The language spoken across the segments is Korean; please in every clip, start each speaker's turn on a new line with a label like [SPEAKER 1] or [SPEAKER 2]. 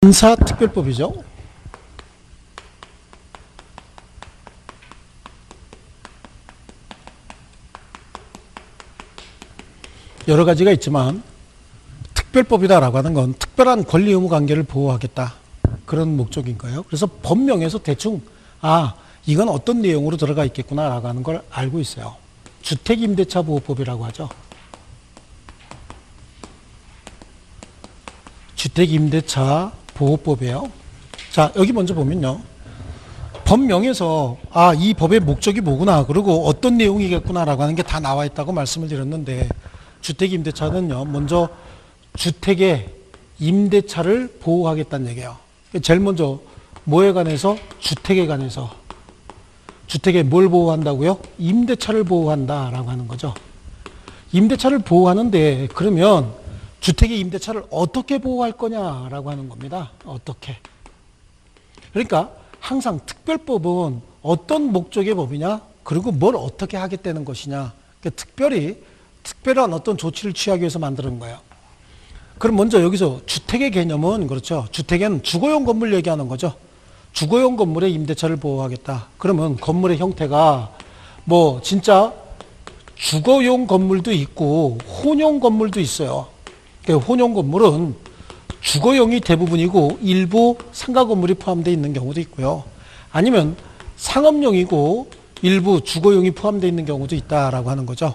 [SPEAKER 1] 군사특별법이죠. 여러 가지가 있지만 특별법이다라고 하는 건 특별한 권리 의무 관계를 보호하겠다, 그런 목적인 거예요. 그래서 법명에서 대충 이건 어떤 내용으로 들어가 있겠구나라고 하는 걸 알고 있어요. 주택임대차 보호법이라고 하죠. 주택임대차 보호법이에요. 자, 여기 먼저 보면요, 법명에서 이 법의 목적이 뭐구나, 그리고 어떤 내용이겠구나라고 하는 게 다 나와 있다고 말씀을 드렸는데, 주택임대차는요, 먼저 주택의 임대차를 보호하겠다는 얘기예요. 제일 먼저 뭐에 관해서? 주택에 관해서. 주택에 뭘 보호한다고요? 임대차를 보호한다라고 하는 거죠. 임대차를 보호하는데, 그러면 주택의 임대차를 어떻게 보호할 거냐라고 하는 겁니다. 어떻게. 그러니까 항상 특별법은 어떤 목적의 법이냐, 그리고 뭘 어떻게 하겠다는 것이냐, 그러니까 특별한 어떤 조치를 취하기 위해서 만드는 거예요. 그럼 먼저 여기서 주택의 개념은, 그렇죠, 주택에는 주거용 건물 얘기하는 거죠. 주거용 건물의 임대차를 보호하겠다. 그러면 건물의 형태가 진짜 주거용 건물도 있고 혼용 건물도 있어요. 그러니까 혼용 건물은 주거용이 대부분이고 일부 상가 건물이 포함되어 있는 경우도 있고요. 아니면 상업용이고 일부 주거용이 포함되어 있는 경우도 있다라고 하는 거죠.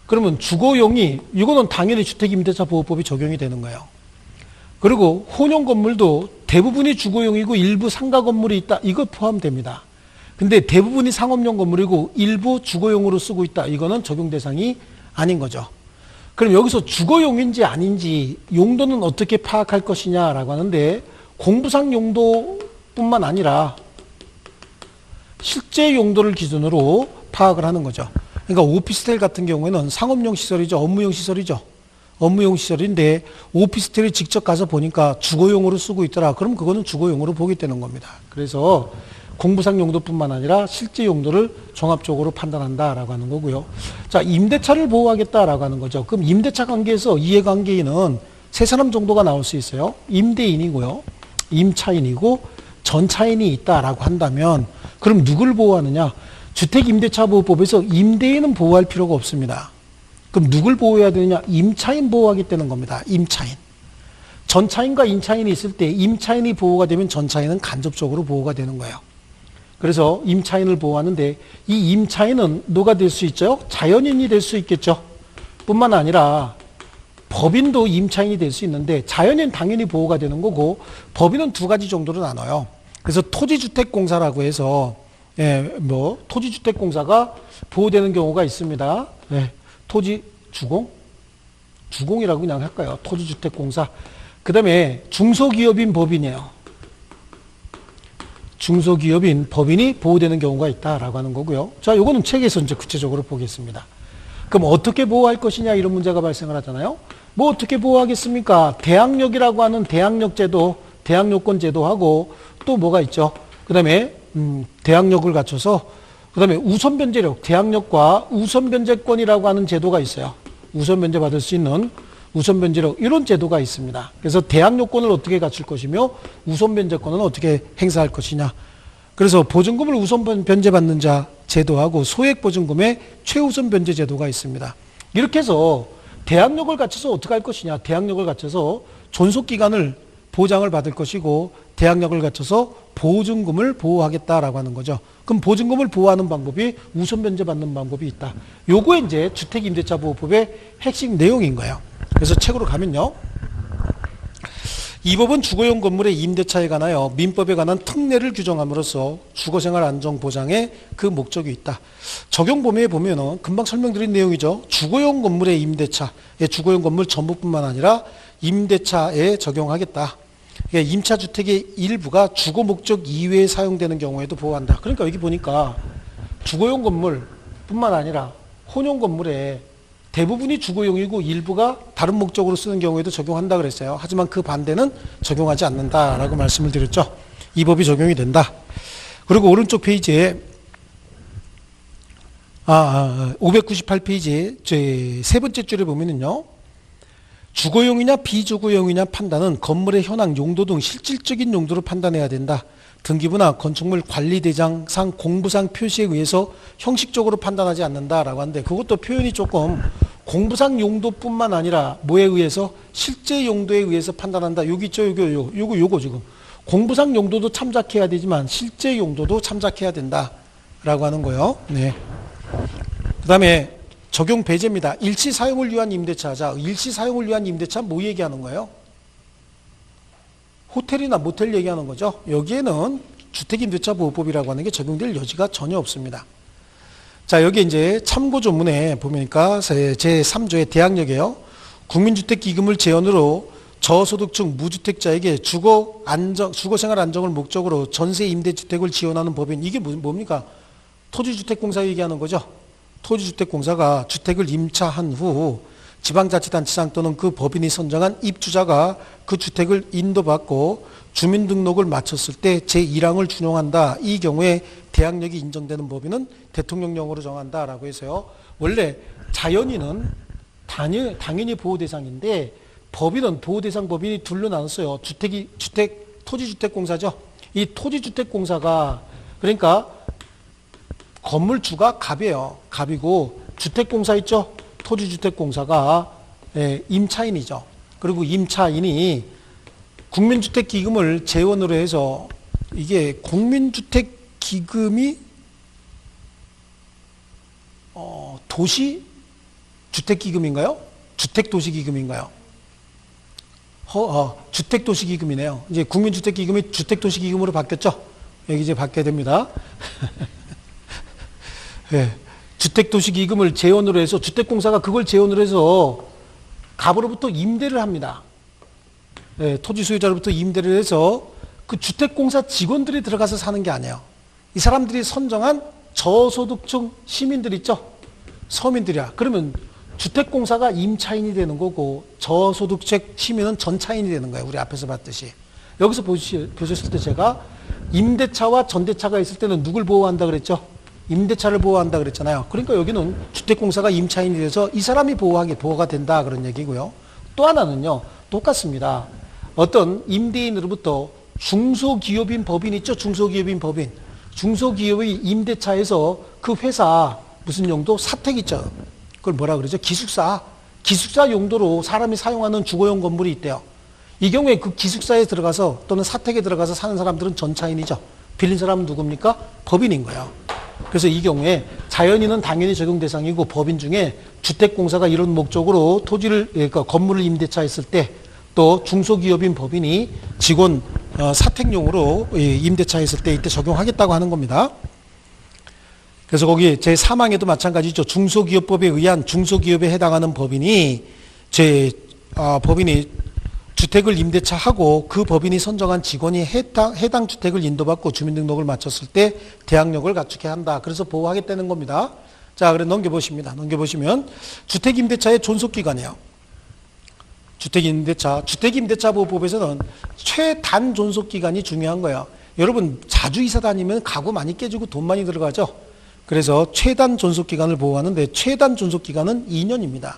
[SPEAKER 1] 그러면 이거는 당연히 주택임대차 보호법이 적용이 되는 거예요. 그리고 혼용 건물도 대부분이 주거용이고 일부 상가 건물이 있다, 이거 포함됩니다. 근데 대부분이 상업용 건물이고 일부 주거용으로 쓰고 있다, 이거는 적용 대상이 아닌 거죠. 그럼 여기서 주거용인지 아닌지 용도는 어떻게 파악할 것이냐라고 하는데, 공부상 용도뿐만 아니라 실제 용도를 기준으로 파악을 하는 거죠. 그러니까 오피스텔 같은 경우에는 상업용 시설이죠. 업무용 시설이죠. 업무용 시설인데 오피스텔에 직접 가서 보니까 주거용으로 쓰고 있더라. 그럼 그거는 주거용으로 보게 되는 겁니다. 그래서 공부상 용도뿐만 아니라 실제 용도를 종합적으로 판단한다라고 하는 거고요. 자, 임대차를 보호하겠다라고 하는 거죠. 그럼 임대차 관계에서 이해관계인은 세 사람 정도가 나올 수 있어요. 임대인이고요, 임차인이고 전차인이 있다라고 한다면, 그럼 누굴 보호하느냐? 주택임대차보호법에서 임대인은 보호할 필요가 없습니다. 그럼 누굴 보호해야 되느냐? 임차인 보호하겠다는 겁니다. 임차인. 전차인과 임차인이 있을 때 임차인이 보호가 되면 전차인은 간접적으로 보호가 되는 거예요. 그래서 임차인을 보호하는데, 이 임차인은 누가 될 수 있죠? 자연인이 될 수 있겠죠. 뿐만 아니라 법인도 임차인이 될 수 있는데, 자연인 당연히 보호가 되는 거고, 법인은 두 가지 정도로 나눠요. 그래서 토지주택공사라고 해서 토지주택공사가 보호되는 경우가 있습니다. 주공이라고 그냥 할까요? 토지주택공사. 그 다음에 중소기업인 법인이에요. 중소기업인 법인이 보호되는 경우가 있다라고 하는 거고요. 자, 요거는 책에서 이제 구체적으로 보겠습니다. 그럼 어떻게 보호할 것이냐, 이런 문제가 발생을 하잖아요. 어떻게 보호하겠습니까? 대항력이라고 하는 대항력 제도, 대항력권 제도하고 또 뭐가 있죠? 그 다음에 대항력을 갖춰서, 그 다음에 우선변제력, 대항력과 우선변제권이라고 하는 제도가 있어요. 우선변제 받을 수 있는 우선변제력, 이런 제도가 있습니다. 그래서 대항력권을 어떻게 갖출 것이며 우선변제권은 어떻게 행사할 것이냐. 그래서 보증금을 우선변제받는 자 제도하고 소액보증금의 최우선변제 제도가 있습니다. 이렇게 해서 대항력을 갖춰서 어떻게 할 것이냐. 대항력을 갖춰서 존속기간을 보장을 받을 것이고, 대항력을 갖춰서 보증금을 보호하겠다라고 하는 거죠. 그럼 보증금을 보호하는 방법이 우선변제 받는 방법이 있다. 요거 이제 주택임대차보호법의 핵심 내용인 거예요. 그래서 책으로 가면요, 이 법은 주거용 건물의 임대차에 관하여 민법에 관한 특례를 규정함으로써 주거생활 안정 보장에 그 목적이 있다. 적용 범위에 보면은 금방 설명드린 내용이죠. 주거용 건물의 임대차, 주거용 건물 전부뿐만 아니라 임대차에 적용하겠다. 그러니까 임차주택의 일부가 주거 목적 이외에 사용되는 경우에도 보호한다. 그러니까 여기 보니까 주거용 건물뿐만 아니라 혼용 건물에 대부분이 주거용이고 일부가 다른 목적으로 쓰는 경우에도 적용한다 그랬어요. 하지만 그 반대는 적용하지 않는다라고 말씀을 드렸죠. 이 법이 적용이 된다. 그리고 오른쪽 페이지에 598페이지에 제 세 번째 줄에 보면은요, 주거용이냐 비주거용이냐 판단은 건물의 현황, 용도 등 실질적인 용도를 판단해야 된다. 등기부나 건축물 관리대장상 공부상 표시에 의해서 형식적으로 판단하지 않는다라고 하는데, 그것도 표현이 조금 공부상 용도뿐만 아니라 뭐에 의해서, 실제 용도에 의해서 판단한다. 여기 있죠, 요거 지금 공부상 용도도 참작해야 되지만 실제 용도도 참작해야 된다라고 하는 거예요. 네. 그다음에 적용 배제입니다. 일시 사용을 위한 임대차. 자, 일시 사용을 위한 임대차 뭐 얘기하는 거예요? 호텔이나 모텔 얘기하는 거죠. 여기에는 주택임대차보호법이라고 하는 게 적용될 여지가 전혀 없습니다. 자, 여기 이제 참고조문에 보니까 제3조의 대항력이에요. 국민주택기금을 재원으로 저소득층 무주택자에게 주거생활 안정을 목적으로 전세 임대주택을 지원하는 법인. 이게 뭡니까? 토지주택공사 얘기하는 거죠. 토지주택공사가 주택을 임차한 후 지방자치단체장 또는 그 법인이 선정한 입주자가 그 주택을 인도받고 주민등록을 마쳤을 때 제1항을 준용한다. 이 경우에 대항력이 인정되는 법인은 대통령령으로 정한다라고 해서요. 원래 자연인은 당연히 보호대상인데 법인은 보호대상 법인이 둘로 나눴어요. 토지주택공사죠. 이 토지주택공사가 그러니까 건물주가 갑이에요. 갑이고 주택공사 있죠. 토지주택공사가 임차인이죠. 그리고 임차인이 국민주택기금을 재원으로 해서, 이게 국민주택기금이 도시주택기금인가요? 주택도시기금인가요? 주택도시기금이네요. 이제 국민주택기금이 주택도시기금으로 바뀌었죠. 여기 이제 바뀌어야 됩니다. 네. 주택도시기금을 재원으로 해서 주택공사가 그걸 재원으로 해서 갑으로부터 임대를 합니다. 네, 토지 소유자로부터 임대를 해서 그 주택공사 직원들이 들어가서 사는 게 아니에요. 이 사람들이 선정한 저소득층 시민들 있죠. 서민들이야. 그러면 주택공사가 임차인이 되는 거고 저소득층 시민은 전차인이 되는 거예요. 우리 앞에서 봤듯이. 여기서 보셨을 때 제가 임대차와 전대차가 있을 때는 누굴 보호한다 그랬죠? 임대차를 보호한다 그랬잖아요. 그러니까 여기는 주택공사가 임차인이 돼서 이 사람이 보호가 된다 그런 얘기고요. 또 하나는요. 똑같습니다. 어떤 임대인으로부터 중소기업인 법인 있죠? 중소기업인 법인. 중소기업의 임대차에서 그 회사 무슨 용도? 사택 있죠? 그걸 뭐라 그러죠? 기숙사. 기숙사 용도로 사람이 사용하는 주거용 건물이 있대요. 이 경우에 그 기숙사에 들어가서 또는 사택에 들어가서 사는 사람들은 전차인이죠. 빌린 사람은 누굽니까? 법인인 거예요. 그래서 이 경우에 자연인은 당연히 적용 대상이고 법인 중에 주택공사가 이런 목적으로 그러니까 건물을 임대차했을 때, 또 중소기업인 법인이 직원 사택용으로 임대차했을 때 이때 적용하겠다고 하는 겁니다. 그래서 거기 제3항에도 마찬가지죠. 중소기업법에 의한 중소기업에 해당하는 법인이 법인이 주택을 임대차하고 그 법인이 선정한 직원이 해당 주택을 인도받고 주민등록을 마쳤을 때 대항력을 갖추게 한다. 그래서 보호하겠다는 겁니다. 자, 그래 넘겨보시면 주택임대차의 존속기간이에요. 주택임대차보호법에서는 최단 존속기간이 중요한 거예요. 여러분 자주 이사 다니면 가구 많이 깨지고 돈 많이 들어가죠. 그래서 최단 존속기간을 보호하는데 최단 존속기간은 2년입니다.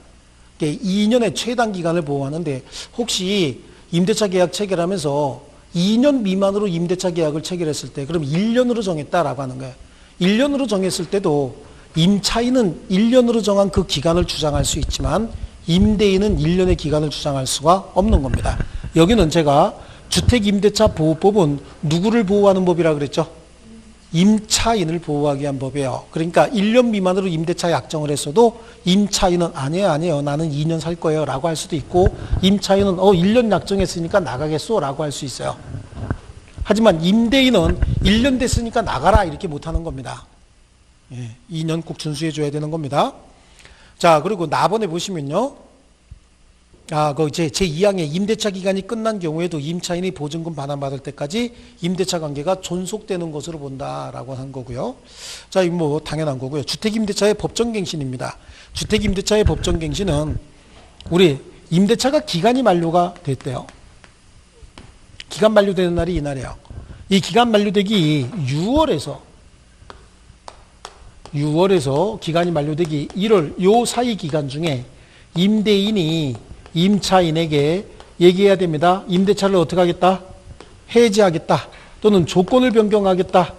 [SPEAKER 1] 2년의 최단 기간을 보호하는데, 혹시 임대차 계약 체결하면서 2년 미만으로 임대차 계약을 체결했을 때 그럼 1년으로 정했다라고 하는 거예요. 1년으로 정했을 때도 임차인은 1년으로 정한 그 기간을 주장할 수 있지만 임대인은 1년의 기간을 주장할 수가 없는 겁니다. 여기는 제가 주택임대차보호법은 누구를 보호하는 법이라고 그랬죠? 임차인을 보호하기 위한 법이에요. 그러니까 1년 미만으로 임대차 약정을 했어도 임차인은 아니에요. 나는 2년 살 거예요. 라고 할 수도 있고, 임차인은 1년 약정했으니까 나가겠소. 라고 할 수 있어요. 하지만 임대인은 1년 됐으니까 나가라. 이렇게 못하는 겁니다. 2년 꼭 준수해 줘야 되는 겁니다. 자, 그리고 나번에 보시면요. 제2항에 임대차 기간이 끝난 경우에도 임차인이 보증금 반환받을 때까지 임대차 관계가 존속되는 것으로 본다라고 한 거고요. 자, 이거 뭐 당연한 거고요. 주택임대차의 법정갱신입니다. 주택임대차의 법정갱신은 우리 임대차가 기간이 만료가 됐대요. 기간 만료되는 날이 이날이에요. 이 기간 만료되기 6월에서 기간이 만료되기 1월 요 사이 기간 중에 임대인이 임차인에게 얘기해야 됩니다. 임대차를 어떻게 하겠다? 해지하겠다. 또는 조건을 변경하겠다.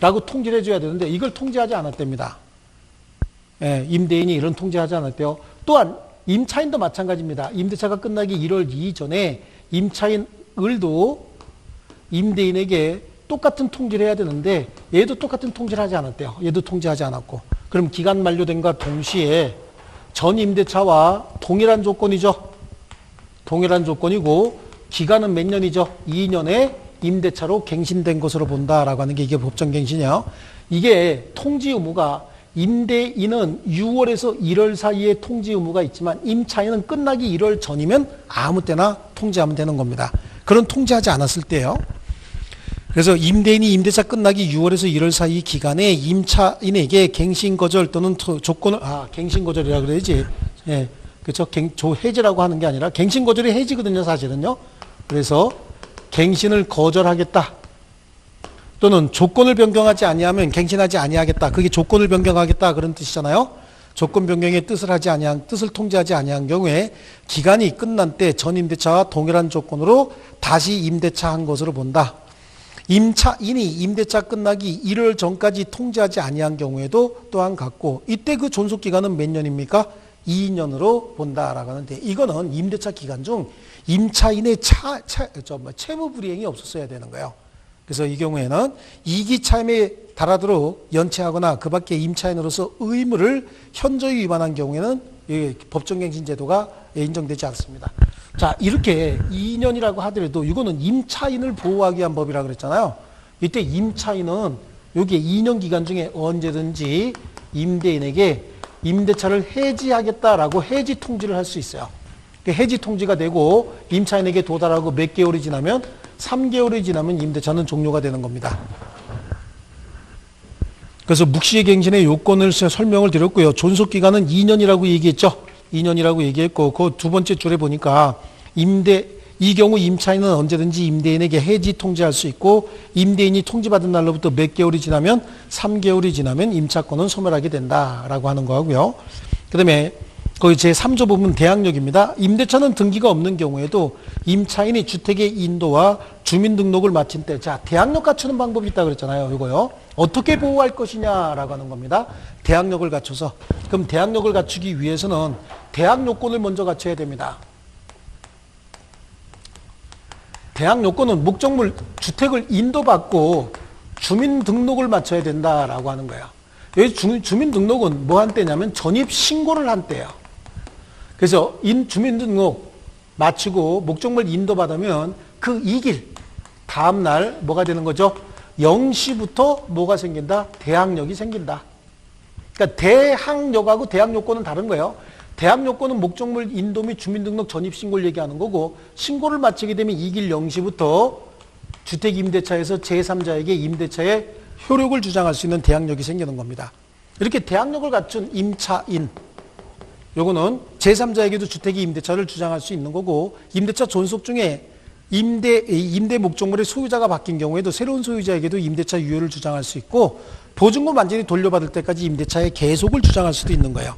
[SPEAKER 1] 라고 통지를 해줘야 되는데 이걸 통지하지 않았답니다. 예, 임대인이 이런 통지하지 않았대요. 또한 임차인도 마찬가지입니다. 임대차가 끝나기 1월 2일 전에 임차인을도 임대인에게 똑같은 통지를 해야 되는데 얘도 똑같은 통지를 하지 않았대요. 얘도 통지하지 않았고. 그럼 기간 만료된과 동시에 전 임대차와 동일한 조건이죠. 동일한 조건이고 기간은 몇 년이죠? 2년의 임대차로 갱신된 것으로 본다라고 하는 게 이게 법정갱신이에요. 이게 통지 의무가 임대인은 6월에서 1월 사이에 통지 의무가 있지만 임차인은 끝나기 1월 전이면 아무 때나 통지하면 되는 겁니다. 그런 통지하지 않았을 때요. 그래서 임대인이 임대차 끝나기 6월에서 1월 사이 기간에 임차인에게 갱신거절 또는 조건을, 갱신거절이라 그래야지. 예, 그렇죠. 해지라고 하는 게 아니라 갱신거절이 해지거든요, 사실은요. 그래서 갱신을 거절하겠다. 또는 조건을 변경하지 아니하면 갱신하지 아니하겠다. 그게 조건을 변경하겠다 그런 뜻이잖아요. 조건 변경의 뜻을 통지하지 아니한 경우에 기간이 끝난 때 전 임대차와 동일한 조건으로 다시 임대차한 것으로 본다. 임차인이 임대차 끝나기 1월 전까지 통지하지 아니한 경우에도 또한 같고 이때 그 존속 기간은 몇 년입니까? 2년으로 본다라고 하는데 이거는 임대차 기간 중 임차인의 채무 불이행이 없었어야 되는 거예요. 그래서 이 경우에는 이기 차임에 달하도록 연체하거나 그 밖에 임차인으로서 의무를 현저히 위반한 경우에는 법정갱신 제도가 인정되지 않습니다. 자, 이렇게 2년이라고 하더라도 이거는 임차인을 보호하기 위한 법이라고 그랬잖아요. 이때 임차인은 여기에 2년 기간 중에 언제든지 임대인에게 임대차를 해지하겠다라고 해지 통지를 할 수 있어요. 해지 통지가 되고 임차인에게 도달하고 몇 개월이 지나면 3개월이 지나면 임대차는 종료가 되는 겁니다. 그래서 묵시의 갱신의 요건을 설명을 드렸고요. 존속기간은 2년이라고 얘기했죠. 2년이라고 얘기했고 그 두 번째 줄에 보니까 이 경우 임차인은 언제든지 임대인에게 해지 통지할 수 있고 임대인이 통지받은 날로부터 몇 개월이 지나면 3개월이 지나면 임차권은 소멸하게 된다라고 하는 거고요. 그 다음에 거기 제3조 부분 대항력입니다. 임대차는 등기가 없는 경우에도 임차인이 주택의 인도와 주민등록을 마친 때, 자, 대항력 갖추는 방법이 있다고 그랬잖아요. 이거요. 어떻게 보호할 것이냐라고 하는 겁니다. 대항력을 갖춰서. 그럼 대항력을 갖추기 위해서는 대항 요건을 먼저 갖춰야 됩니다. 대항 요건은 목적물 주택을 인도받고 주민등록을 마쳐야 된다라고 하는 거예요. 여기 주민등록은 뭐 한 때냐면 전입신고를 한 때예요. 그래서 주민등록 마치고 목적물 인도받으면 그 2길 다음날 뭐가 되는 거죠? 0시부터 뭐가 생긴다? 대항력이 생긴다. 그러니까 대항력하고 대항요건은 다른 거예요. 대항요건은 목적물 인도 및 주민등록 전입신고를 얘기하는 거고 신고를 마치게 되면 2길 0시부터 주택임대차에서 제3자에게 임대차의 효력을 주장할 수 있는 대항력이 생기는 겁니다. 이렇게 대항력을 갖춘 임차인 요거는 제3자에게도 주택의 임대차를 주장할 수 있는 거고 임대차 존속 중에 임대 목적물의 소유자가 바뀐 경우에도 새로운 소유자에게도 임대차 유효를 주장할 수 있고 보증금 완전히 돌려받을 때까지 임대차의 계속을 주장할 수도 있는 거예요.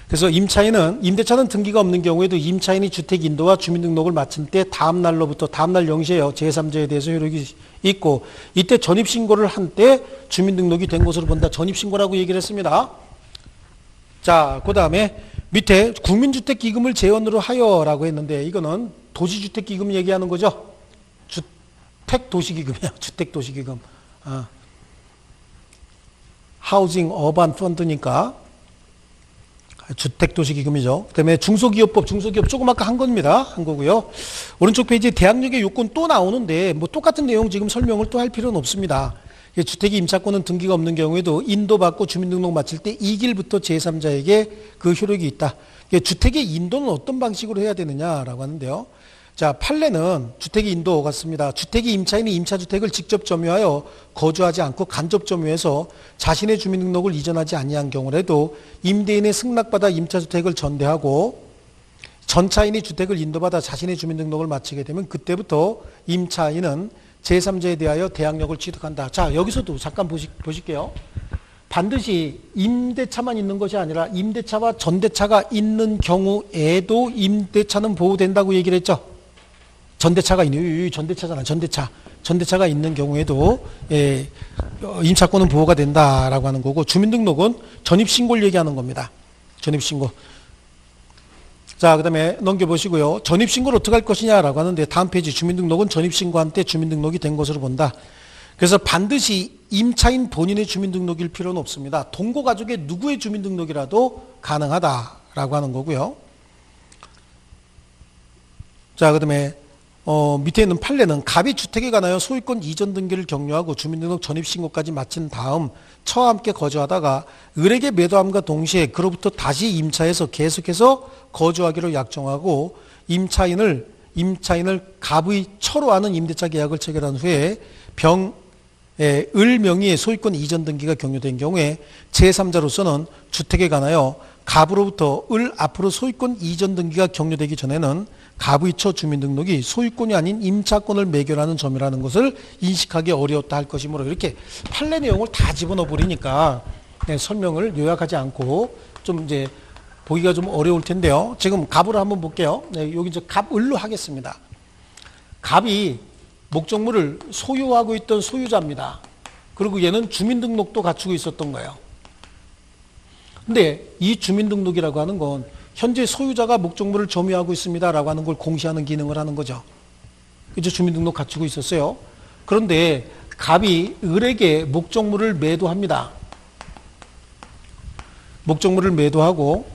[SPEAKER 1] 그래서 임대차는 등기가 없는 경우에도 임차인이 주택 인도와 주민등록을 마친 때 다음 날로부터 다음날 0시에요. 제3자에 대해서 효력이 있고 이때 전입신고를 한 때 주민등록이 된 것으로 본다. 전입신고라고 얘기를 했습니다. 자, 그 다음에 밑에 국민주택기금을 재원으로 하여라고 했는데 이거는 도시주택기금 얘기하는 거죠. 주택도시기금이에요. 주택도시기금. 하우징 어반 펀드니까 주택도시기금이죠. 그 다음에 중소기업 조금 아까 한 겁니다. 한 거고요. 오른쪽 페이지에 대항력의 요건 또 나오는데 뭐 똑같은 내용 지금 설명을 또 할 필요는 없습니다. 주택의 임차권은 등기가 없는 경우에도 인도받고 주민등록 마칠 때 2길부터 제3자에게 그 효력이 있다. 주택의 인도는 어떤 방식으로 해야 되느냐라고 하는데요. 자, 판례는 주택의 인도 같습니다. 주택의 임차인이 임차주택을 직접 점유하여 거주하지 않고 간접 점유해서 자신의 주민등록을 이전하지 아니한 경우라도 임대인의 승낙받아 임차주택을 전대하고 전차인이 주택을 인도받아 자신의 주민등록을 마치게 되면 그때부터 임차인은 제3자에 대하여 대항력을 취득한다. 자, 여기서도 잠깐 보실게요. 반드시 임대차만 있는 것이 아니라 임대차와 전대차가 있는 경우에도 임대차는 보호된다고 얘기를 했죠. 전대차가 있는, 전대차잖아, 전대차. 전대차가 있는 경우에도 임차권은 보호가 된다라고 하는 거고, 주민등록은 전입신고를 얘기하는 겁니다. 전입신고. 자, 그 다음에 넘겨보시고요. 전입신고를 어떻게 할 것이냐라고 하는데, 다음 페이지 주민등록은 전입신고한 때 주민등록이 된 것으로 본다. 그래서 반드시 임차인 본인의 주민등록일 필요는 없습니다. 동거가족의 누구의 주민등록이라도 가능하다라고 하는 거고요. 자, 그 다음에 밑에 있는 판례는 갑이 주택에 관하여 소유권 이전 등기를 격려하고 주민등록 전입신고까지 마친 다음 처와 함께 거주하다가 을에게 매도함과 동시에 그로부터 다시 임차해서 계속해서 거주하기로 약정하고 임차인을 갑의 처로 하는 임대차 계약을 체결한 후에 을 명의의 소유권 이전 등기가 격려된 경우에 제3자로서는 주택에 관하여 갑으로부터 을 앞으로 소유권 이전 등기가 격려되기 전에는 갑의 처 주민등록이 소유권이 아닌 임차권을 매결하는 점이라는 것을 인식하기 어려웠다 할 것이므로, 이렇게 판례 내용을 다 집어넣어 버리니까 설명을 요약하지 않고 좀 이제 보기가 좀 어려울 텐데요. 지금 갑으로 한번 볼게요. 여기 이제 갑을로 하겠습니다. 갑이 목적물을 소유하고 있던 소유자입니다. 그리고 얘는 주민등록도 갖추고 있었던 거예요. 근데 이 주민등록이라고 하는 건 현재 소유자가 목적물을 점유하고 있습니다라고 하는 걸 공시하는 기능을 하는 거죠. 이제 주민등록 갖추고 있었어요. 그런데 갑이 을에게 목적물을 매도합니다. 목적물을 매도하고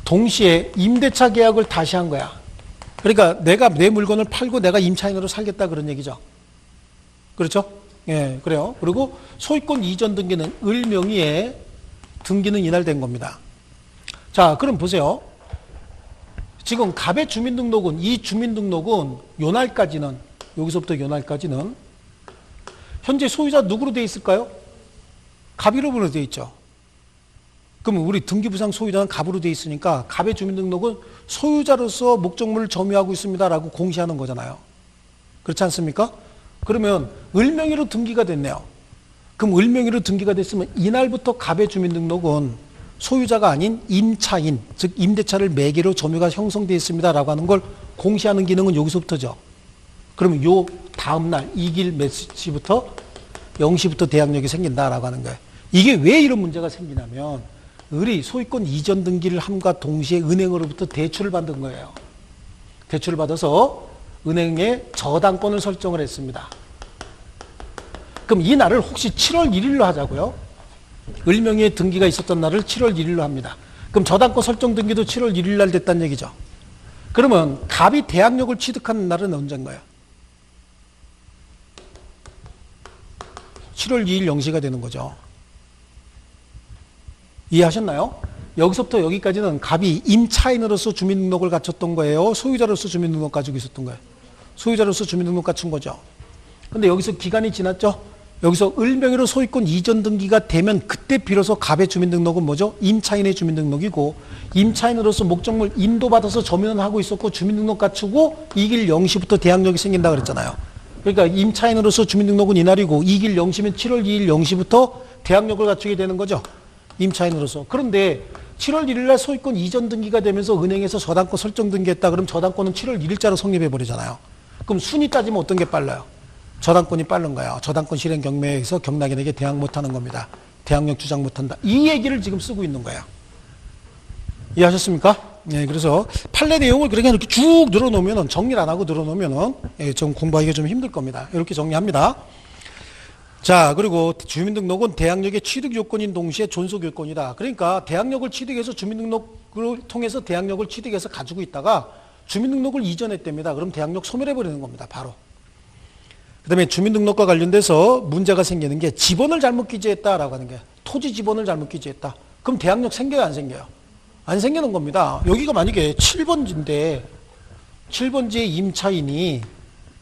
[SPEAKER 1] 동시에 임대차 계약을 다시 한 거야. 그러니까 내가 내 물건을 팔고 내가 임차인으로 살겠다 그런 얘기죠. 그렇죠? 예, 그래요. 그리고 소유권 이전 등기는 을 명의의 등기는 이날된 겁니다. 자, 그럼 보세요. 지금 갑의 주민등록은, 이 주민등록은 요날까지는, 여기서부터 요날까지는 현재 소유자 누구로 되어 있을까요? 갑 이름으로 되어 있죠. 그럼 우리 등기부상 소유자는 갑으로 되어 있으니까 갑의 주민등록은 소유자로서 목적물을 점유하고 있습니다라고 공시하는 거잖아요. 그렇지 않습니까? 그러면 을명의로 등기가 됐네요. 그럼 을명의로 등기가 됐으면 이날부터 갑의 주민등록은 소유자가 아닌 임차인, 즉 임대차를 매개로 점유가 형성되어 있습니다라고 하는 걸 공시하는 기능은 여기서부터죠. 그러면 요 다음날 이길 몇 시부터 0시부터 대항력이 생긴다라고 하는 거예요. 이게 왜 이런 문제가 생기냐면 을이 소유권 이전 등기를 함과 동시에 은행으로부터 대출을 받은 거예요. 대출을 받아서 은행에 저당권을 설정을 했습니다. 그럼 이 날을 혹시 7월 1일로 하자고요? 을명의의 등기가 있었던 날을 7월 1일로 합니다. 그럼 저당권 설정 등기도 7월 1일 날 됐다는 얘기죠. 그러면 갑이 대항력을 취득하는 날은 언젠가요? 7월 2일 0시가 되는 거죠. 이해하셨나요? 여기서부터 여기까지는 갑이 임차인으로서 주민등록을 갖췄던 거예요? 소유자로서 주민등록 가지고 있었던 거예요? 소유자로서 주민등록 갖춘 거죠. 근데 여기서 기간이 지났죠? 여기서 을명의로 소유권 이전 등기가 되면 그때 비로소 갑의 주민등록은 뭐죠? 임차인의 주민등록이고, 임차인으로서 목적물 인도받아서 점유는 하고 있었고 주민등록 갖추고 이길 0시부터 대항력이 생긴다 그랬잖아요. 그러니까 임차인으로서 주민등록은 이날이고 이길 0시면 7월 2일 0시부터 대항력을 갖추게 되는 거죠. 임차인으로서. 그런데 7월 1일 날 소유권 이전 등기가 되면서 은행에서 저당권 설정 등기했다. 그럼 저당권은 7월 1일자로 성립해 버리잖아요. 그럼 순위 따지면 어떤 게 빨라요? 저당권이 빠른 거예요. 저당권 실행 경매에서 경락인에게 대항 못하는 겁니다. 대항력 주장 못한다. 이 얘기를 지금 쓰고 있는 거예요. 이해하셨습니까? 네, 그래서 판례 내용을 그렇게 이렇게 쭉 늘어놓으면, 정리를 안 하고 늘어놓으면 좀 공부하기가 좀 힘들 겁니다. 이렇게 정리합니다. 자, 그리고 주민등록은 대항력의 취득 요건인 동시에 존속 요건이다. 그러니까 대항력을 취득해서 주민등록을 통해서 대항력을 취득해서 가지고 있다가 주민등록을 이전했답니다. 그럼 대항력 소멸해버리는 겁니다. 바로. 그 다음에 주민등록과 관련돼서 문제가 생기는 게 지번을 잘못 기재했다라고 하는 게, 토지 지번을 잘못 기재했다. 그럼 대항력 생겨요, 안 생겨요? 안 생기는 겁니다. 여기가 만약에 7번지인데 7번지의 임차인이,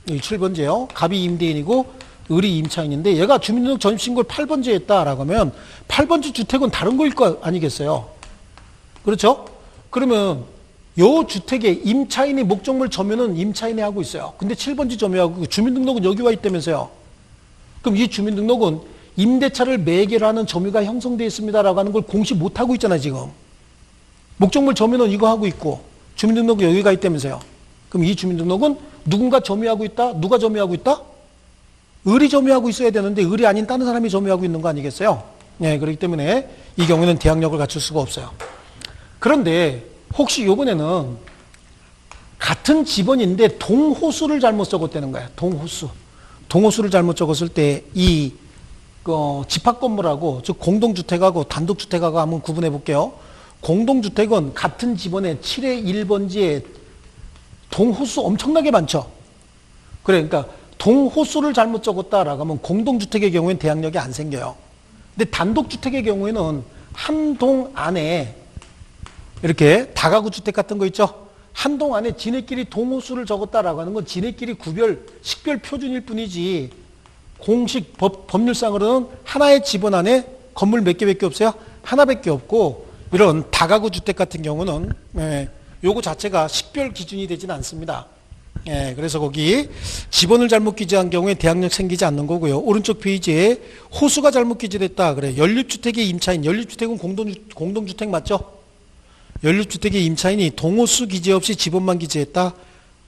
[SPEAKER 1] 여기 7번지예요. 갑이 임대인이고 을이 임차인인데 얘가 주민등록 전입신고를 8번지에 했다라고 하면 8번지 주택은 다른 거일 거 아니겠어요? 그렇죠? 그러면 요 주택에 임차인이 목적물 점유는 임차인이 하고 있어요. 근데 7번지 점유하고 주민등록은 여기 와 있다면서요. 그럼 이 주민등록은 임대차를 매개하는 점유가 형성되어 있습니다라고 하는 걸 공시 못하고 있잖아요, 지금. 목적물 점유는 이거 하고 있고 주민등록이 여기가 있다면서요. 그럼 이 주민등록은 누군가 점유하고 있다? 누가 점유하고 있다? 을이 점유하고 있어야 되는데 을이 아닌 다른 사람이 점유하고 있는 거 아니겠어요? 네, 그렇기 때문에 이 경우에는 대항력을 갖출 수가 없어요. 그런데 혹시 이번에는 같은 지번인데 동호수를 잘못 적었다는 거야. 동호수. 동호수를 잘못 적었을 때 이 집합 건물하고 즉 공동주택하고 단독주택하고 한번 구분해 볼게요. 공동주택은 같은 지번의 7의 1번지에 동호수 엄청나게 많죠. 그러니까 동호수를 잘못 적었다라고 하면 공동주택의 경우에는 대항력이 안 생겨요. 근데 단독주택의 경우에는 한 동 안에 이렇게 다가구 주택 같은 거 있죠. 한 동 안에 지네끼리 동호수를 적었다라고 하는 건 지네끼리 식별 표준일 뿐이지 공식 법률상으로는 하나의 지번 안에 건물 몇 개밖에 없어요? 하나밖에 없고 이런 다가구 주택 같은 경우는 요거 자체가 식별 기준이 되지는 않습니다. 그래서 거기 지번을 잘못 기재한 경우에 대항력 생기지 않는 거고요. 오른쪽 페이지에 호수가 잘못 기재됐다. 그래. 연립주택의 임차인, 연립주택은 공동주택 맞죠? 연립주택의 임차인이 동호수 기재 없이 지번만 기재했다.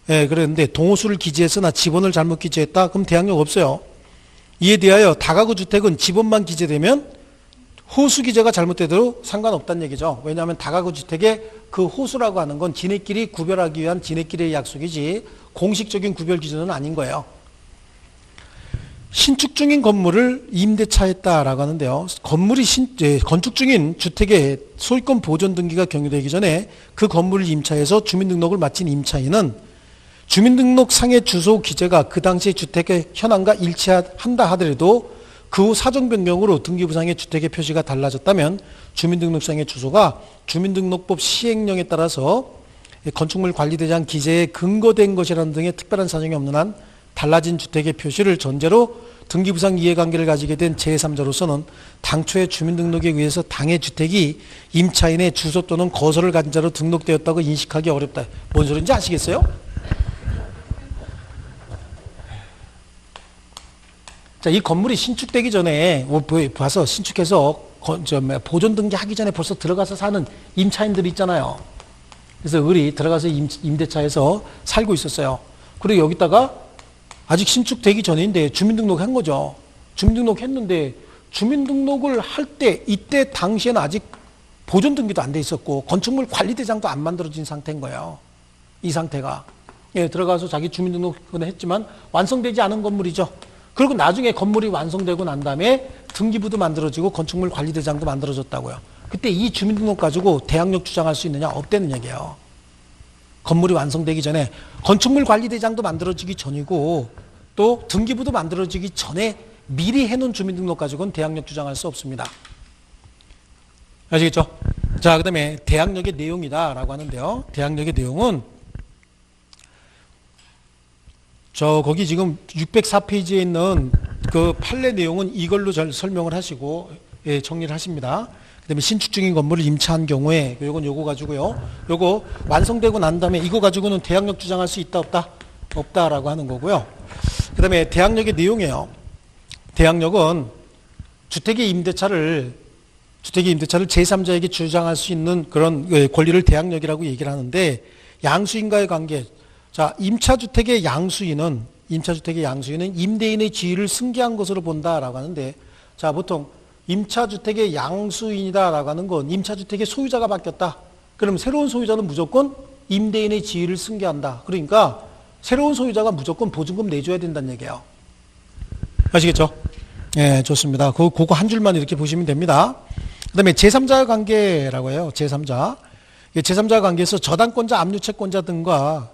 [SPEAKER 1] 그랬는데 동호수를 기재했으나 지번을 잘못 기재했다. 그럼 대항력 없어요. 이에 대하여 다가구 주택은 지번만 기재되면 호수 기재가 잘못돼도 상관없다는 얘기죠. 왜냐하면 다가구 주택의 그 호수라고 하는 건 지네끼리 구별하기 위한 지네끼리의 약속이지 공식적인 구별 기준은 아닌 거예요. 신축 중인 건물을 임대차했다라고 하는데요. 건축 중인 주택의 소유권 보존 등기가 경유되기 전에 그 건물을 임차해서 주민등록을 마친 임차인은 주민등록상의 주소 기재가 그 당시 주택의 현황과 일치한다 하더라도 그 후 사정 변경으로 등기부상의 주택의 표시가 달라졌다면 주민등록상의 주소가 주민등록법 시행령에 따라서 건축물 관리대장 기재에 근거된 것이라는 등의 특별한 사정이 없는 한 달라진 주택의 표시를 전제로 등기부상 이해관계를 가지게 된 제3자로서는 당초에 주민등록에 의해서 당해 주택이 임차인의 주소 또는 거소를 가진 자로 등록되었다고 인식하기 어렵다. 뭔 소리인지 아시겠어요? 자, 이 건물이 신축되기 전에 봐서 신축해서 보존 등기하기 전에 벌써 들어가서 사는 임차인들이 있잖아요. 그래서 을이 들어가서 임대차에서 살고 있었어요. 그리고 여기다가 아직 신축되기 전인데 주민등록 한 거죠. 주민등록 했는데 주민등록을 할 때 이때 당시에는 아직 보존 등기도 안 돼 있었고 건축물 관리대장도 안 만들어진 상태인 거예요. 이 상태가. 들어가서 자기 주민등록은 했지만 완성되지 않은 건물이죠. 그리고 나중에 건물이 완성되고 난 다음에 등기부도 만들어지고 건축물 관리대장도 만들어졌다고요. 그때 이 주민등록 가지고 대항력 주장할 수 있느냐? 없다는 얘기예요. 건물이 완성되기 전에 건축물 관리대장도 만들어지기 전이고 또 등기부도 만들어지기 전에 미리 해놓은 주민등록 가지고는 대항력 주장할 수 없습니다. 아시겠죠? 자, 그 다음에 대항력의 내용이다라고 하는데요. 대항력의 내용은 거기 지금 604페이지에 있는 그 판례 내용은 이걸로 잘 설명을 하시고 정리를 하십니다. 그 다음에 신축 중인 건물을 임차한 경우에 요건 요거 가지고요. 요거 완성되고 난 다음에 이거 가지고는 대항력 주장할 수 있다 없다? 없다라고 하는 거고요. 그 다음에 대항력의 내용이에요. 대항력은 주택의 임대차를 제3자에게 주장할 수 있는 그런 권리를 대항력이라고 얘기를 하는데 양수인과의 관계. 자, 임차주택의 양수인은 임대인의 지위를 승계한 것으로 본다라고 하는데, 자, 보통 임차주택의 양수인이다라고 하는 건 임차주택의 소유자가 바뀌었다. 그럼 새로운 소유자는 무조건 임대인의 지위를 승계한다. 그러니까 새로운 소유자가 무조건 보증금 내줘야 된다는 얘기예요. 아시겠죠? 예, 좋습니다. 그거 한 줄만 이렇게 보시면 됩니다. 그 다음에 제3자 관계라고 해요. 제3자. 제3자 관계에서 저당권자, 압류채권자 등과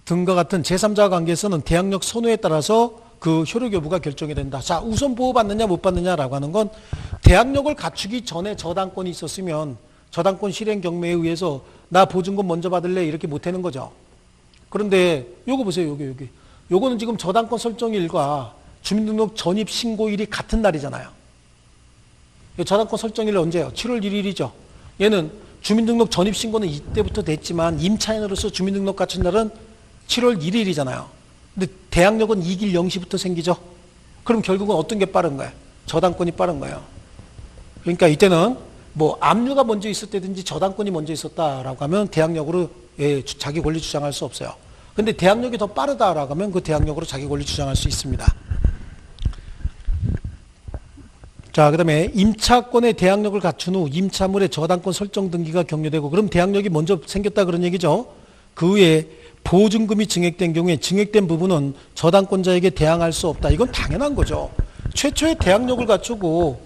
[SPEAKER 1] 같은 제3자 관계에서는 대항력 선호에 따라서 그 효력 여부가 결정이 된다. 자, 우선 보호받느냐 못 받느냐라고 하는 건 대항력을 갖추기 전에 저당권이 있었으면 저당권 실행 경매에 의해서 나 보증금 먼저 받을래 이렇게 못 하는 거죠. 그런데 요거 보세요. 여기. 요거는 지금 저당권 설정일과 주민등록 전입 신고일이 같은 날이잖아요. 저당권 설정일 언제예요? 7월 1일이죠. 얘는 주민등록 전입 신고는 이때부터 됐지만 임차인으로서 주민등록 갖춘 날은 7월 1일이잖아요. 근데 대항력은 2길 0시부터 생기죠. 그럼 결국은 어떤 게 빠른 거야? 저당권이 빠른 거예요. 그러니까 이때는 뭐 압류가 먼저 있었다든지 저당권이 먼저 있었다라고 하면 대항력으로 자기 권리 주장할 수 없어요. 근데 대항력이 더 빠르다라고 하면 그 대항력으로 자기 권리 주장할 수 있습니다. 자, 그 다음에 임차권의 대항력을 갖춘 후 임차물의 저당권 설정 등기가 격려되고, 그럼 대항력이 먼저 생겼다 그런 얘기죠. 그 후에 보증금이 증액된 경우에 증액된 부분은 저당권자에게 대항할 수 없다. 이건 당연한 거죠. 최초의 대항력을 갖추고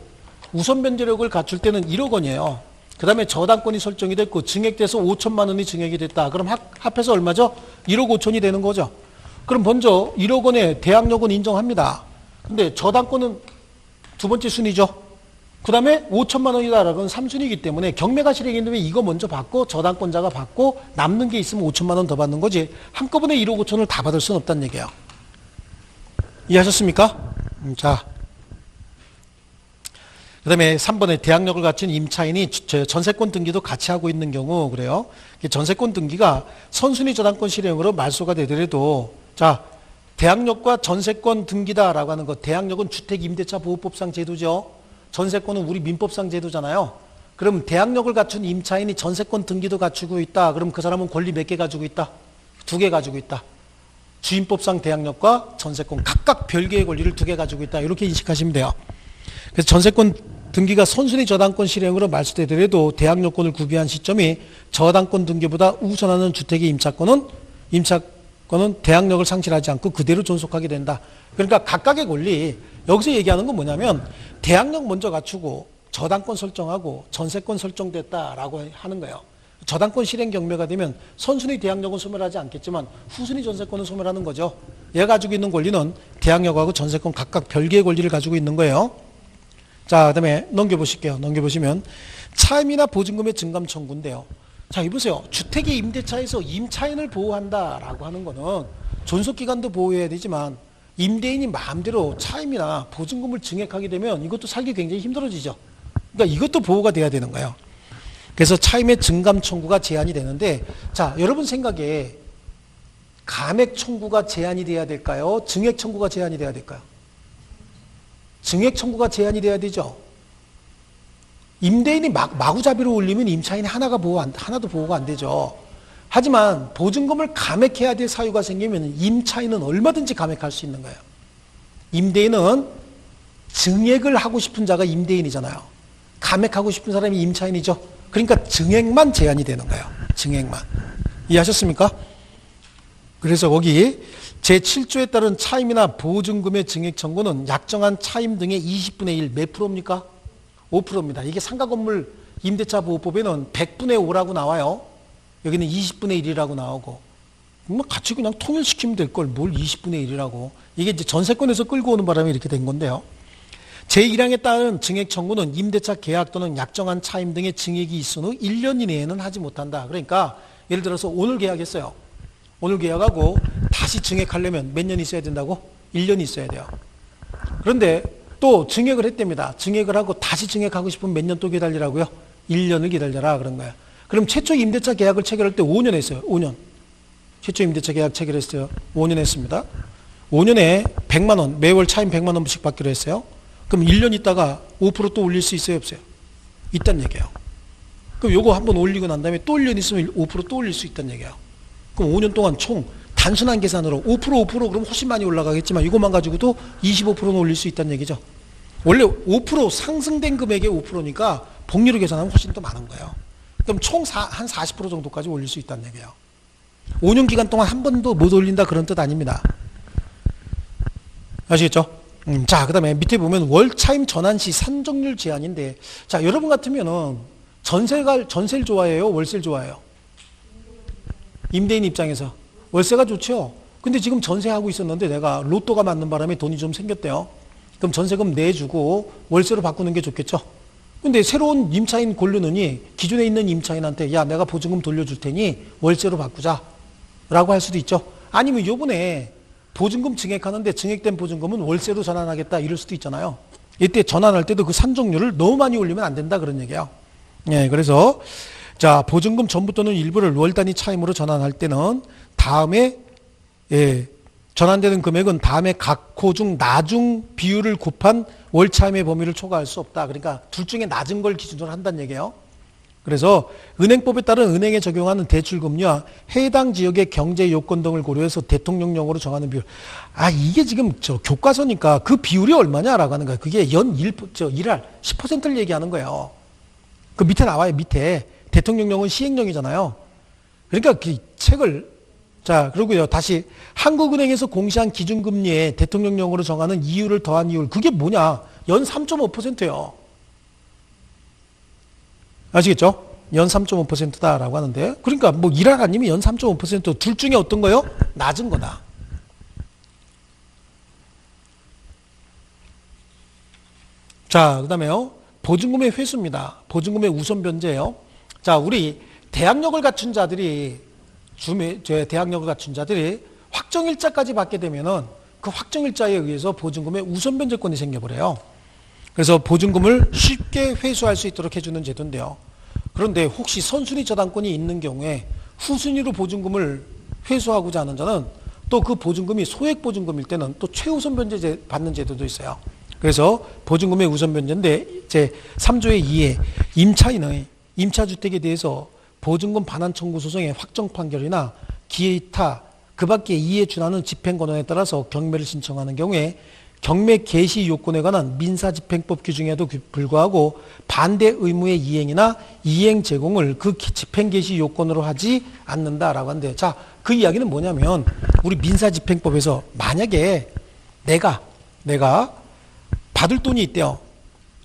[SPEAKER 1] 우선 변제력을 갖출 때는 1억 원이에요. 그 다음에 저당권이 설정이 됐고 증액돼서 5천만 원이 증액이 됐다. 그럼 합해서 얼마죠? 1억 5천이 되는 거죠. 그럼 먼저 1억 원의 대항력은 인정합니다. 근데 저당권은 두 번째 순위죠. 그 다음에 5천만 원이다라는 건 3순위이기 때문에 경매가 실행이 되면 이거 먼저 받고 저당권자가 받고 남는 게 있으면 5천만 원 더 받는 거지, 한꺼번에 1억 5천을 다 받을 수는 없다는 얘기예요. 이해하셨습니까? 자, 그 다음에 3번에 대항력을 갖춘 임차인이 전세권 등기도 같이 하고 있는 경우, 그래요. 전세권 등기가 선순위 저당권 실행으로 말소가 되더라도, 자, 대항력과 전세권 등기다라고 하는 것, 대항력은 주택임대차보호법상 제도죠. 전세권은 우리 민법상 제도잖아요. 그럼 대항력을 갖춘 임차인이 전세권 등기도 갖추고 있다. 그럼 그 사람은 권리 몇 개 가지고 있다? 2개 가지고 있다. 주임법상 대항력과 전세권 각각 별개의 권리를 2개 가지고 있다. 이렇게 인식하시면 돼요. 그래서 전세권 등기가 선순위 저당권 실행으로 말소되더라도 대항력권을 구비한 시점이 저당권 등기보다 우선하는 주택의 임차권은 대항력을 상실하지 않고 그대로 존속하게 된다. 그러니까 각각의 권리, 여기서 얘기하는 건 뭐냐면 대항력 먼저 갖추고 저당권 설정하고 전세권 설정됐다라고 하는 거예요. 저당권 실행 경매가 되면 선순위 대항력은 소멸하지 않겠지만 후순위 전세권은 소멸하는 거죠. 얘가 가지고 있는 권리는 대항력하고 전세권 각각 별개의 권리를 가지고 있는 거예요. 자, 그 다음에 넘겨보실게요. 넘겨보시면 차임이나 보증금의 증감 청구인데요. 자, 이보세요. 주택의 임대차에서 임차인을 보호한다라고 하는 거는 존속기간도 보호해야 되지만 임대인이 마음대로 차임이나 보증금을 증액하게 되면 이것도 살기 굉장히 힘들어지죠. 그러니까 이것도 보호가 돼야 되는 거예요. 그래서 차임의 증감 청구가 제한이 되는데, 자, 여러분 생각에 감액 청구가 제한이 돼야 될까요? 증액 청구가 제한이 돼야 될까요? 증액 청구가 제한이 돼야 되죠. 임대인이 마구잡이로 올리면 임차인이 하나도 보호가 안 되죠. 하지만 보증금을 감액해야 될 사유가 생기면 임차인은 얼마든지 감액할 수 있는 거예요. 임대인은 증액을 하고 싶은 자가 임대인이잖아요. 감액하고 싶은 사람이 임차인이죠. 그러니까 증액만 제한이 되는 거예요. 증액만. 이해하셨습니까? 그래서 거기 제7조에 따른 차임이나 보증금의 증액 청구는 약정한 차임 등의 20분의 1, 몇 프로입니까? 5%입니다. 이게 상가건물 임대차 보호법에는 100분의 5라고 나와요. 여기는 20분의 1이라고 나오고, 뭐 같이 그냥 통일시키면 될 걸 뭘 20분의 1이라고. 이게 이제 전세권에서 끌고 오는 바람에 이렇게 된 건데요. 제1항에 따른 증액 청구는 임대차 계약 또는 약정한 차임 등의 증액이 있은 후 1년 이내에는 하지 못한다. 그러니까 예를 들어서 오늘 계약했어요. 오늘 계약하고 다시 증액하려면 몇 년 있어야 된다고? 1년이 있어야 돼요. 그런데 또 증액을 했답니다. 증액을 하고 다시 증액하고 싶으면 몇 년 또 기다리라고요? 1년을 기다려라 그런 거예요. 그럼 최초 임대차 계약을 체결할 때 5년 했어요. 5년. 최초 임대차 계약 체결했어요. 5년 했습니다. 5년에 100만 원, 매월 차임 100만 원씩 받기로 했어요. 그럼 1년 있다가 5% 또 올릴 수 있어요, 없어요? 있다는 얘기예요. 그럼 요거 한번 올리고 난 다음에 또 1년 있으면 5% 또 올릴 수 있다는 얘기예요. 그럼 5년 동안 총 단순한 계산으로 5% 그럼 훨씬 많이 올라가겠지만 이것만 가지고도 25%는 올릴 수 있다는 얘기죠. 원래 5% 상승된 금액의 5%니까 복리로 계산하면 훨씬 더 많은 거예요. 그럼 총 한 40% 정도까지 올릴 수 있다는 얘기예요. 5년 기간 동안 한 번도 못 올린다 그런 뜻 아닙니다. 아시겠죠? 자, 그 다음에 밑에 보면 월 차임 전환 시 산정률 제한인데, 자, 여러분 같으면은 전세를 좋아해요? 월세를 좋아해요? 임대인 입장에서 월세가 좋죠. 근데 지금 전세하고 있었는데 내가 로또가 맞는 바람에 돈이 좀 생겼대요. 그럼 전세금 내주고 월세로 바꾸는 게 좋겠죠. 근데 새로운 임차인 고르느니 기존에 있는 임차인한테 야, 내가 보증금 돌려줄 테니 월세로 바꾸자 라고 할 수도 있죠. 아니면 요번에 보증금 증액하는데 증액된 보증금은 월세로 전환하겠다 이럴 수도 있잖아요. 이때 전환할 때도 그 산정률을 너무 많이 올리면 안 된다 그런 얘기예요. 예, 그래서 자, 보증금 전부 또는 일부를 월 단위 차임으로 전환할 때는 다음에 전환되는 금액은 다음에 각 호 중 나중 비율을 곱한 월차임의 범위를 초과할 수 없다. 그러니까 둘 중에 낮은 걸 기준으로 한다는 얘기예요. 그래서 은행법에 따른 은행에 적용하는 대출금리와 해당 지역의 경제 요건 등을 고려해서 대통령령으로 정하는 비율. 이게 지금 교과서니까 그 비율이 얼마냐라고 하는 거예요. 그게 연 1할 10%를 얘기하는 거예요. 그 밑에 나와요. 밑에. 대통령령은 시행령이잖아요. 그러니까 그 책을 자, 그러고요. 다시 한국은행에서 공시한 기준금리에 대통령령으로 정하는 이율을 더한 이율. 그게 뭐냐? 연 3.5%예요. 아시겠죠? 연 3.5%다라고 하는데. 그러니까 뭐 1할 아니면 연 3.5%. 둘 중에 어떤 거요? 낮은 거다. 자, 그다음에요. 보증금의 회수입니다. 보증금의 우선 변제예요. 자, 우리 대학력을 갖춘 자들이 대학력을 갖춘 자들이 확정일자까지 받게 되면은 그 확정일자에 의해서 보증금의 우선 변제권이 생겨버려요. 그래서 보증금을 쉽게 회수할 수 있도록 해주는 제도인데요. 그런데 혹시 선순위 저당권이 있는 경우에 후순위로 보증금을 회수하고자 하는 자는 또 그 보증금이 소액 보증금일 때는 또 최우선 변제 받는 제도도 있어요. 그래서 보증금의 우선 변제인데 제 3조의 2에 임차인의 임차주택에 대해서 보증금 반환 청구 소송의 확정 판결이나 기타 그 밖에 이에 준하는 집행권한에 따라서 경매를 신청하는 경우에 경매 개시 요건에 관한 민사집행법 규정에도 불구하고 반대 의무의 이행이나 이행 제공을 그 집행 개시 요건으로 하지 않는다라고 하는데, 자, 그 이야기는 뭐냐면 우리 민사집행법에서 만약에 내가 받을 돈이 있대요.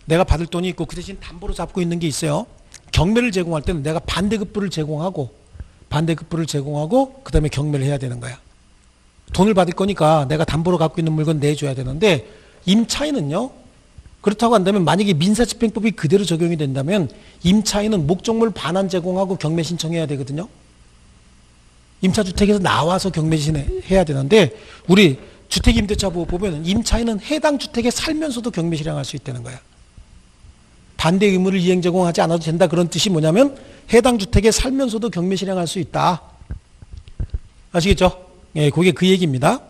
[SPEAKER 1] 내가 받을 돈이 있고 그 대신 담보로 잡고 있는 게 있어요. 경매를 제공할 때는 내가 반대급부를 제공하고 그 다음에 경매를 해야 되는 거야. 돈을 받을 거니까 내가 담보로 갖고 있는 물건 내줘야 되는데, 임차인은요, 그렇다고 한다면 만약에 민사집행법이 그대로 적용이 된다면 임차인은 목적물 반환 제공하고 경매 신청해야 되거든요. 임차주택에서 나와서 경매 신청해야 되는데, 우리 주택임대차보호 보면 임차인은 해당 주택에 살면서도 경매 실행할 수 있다는 거야. 반대 의무를 이행 제공하지 않아도 된다, 그런 뜻이 뭐냐면 해당 주택에 살면서도 경매 실행할 수 있다. 아시겠죠? 예, 그게 그 얘기입니다.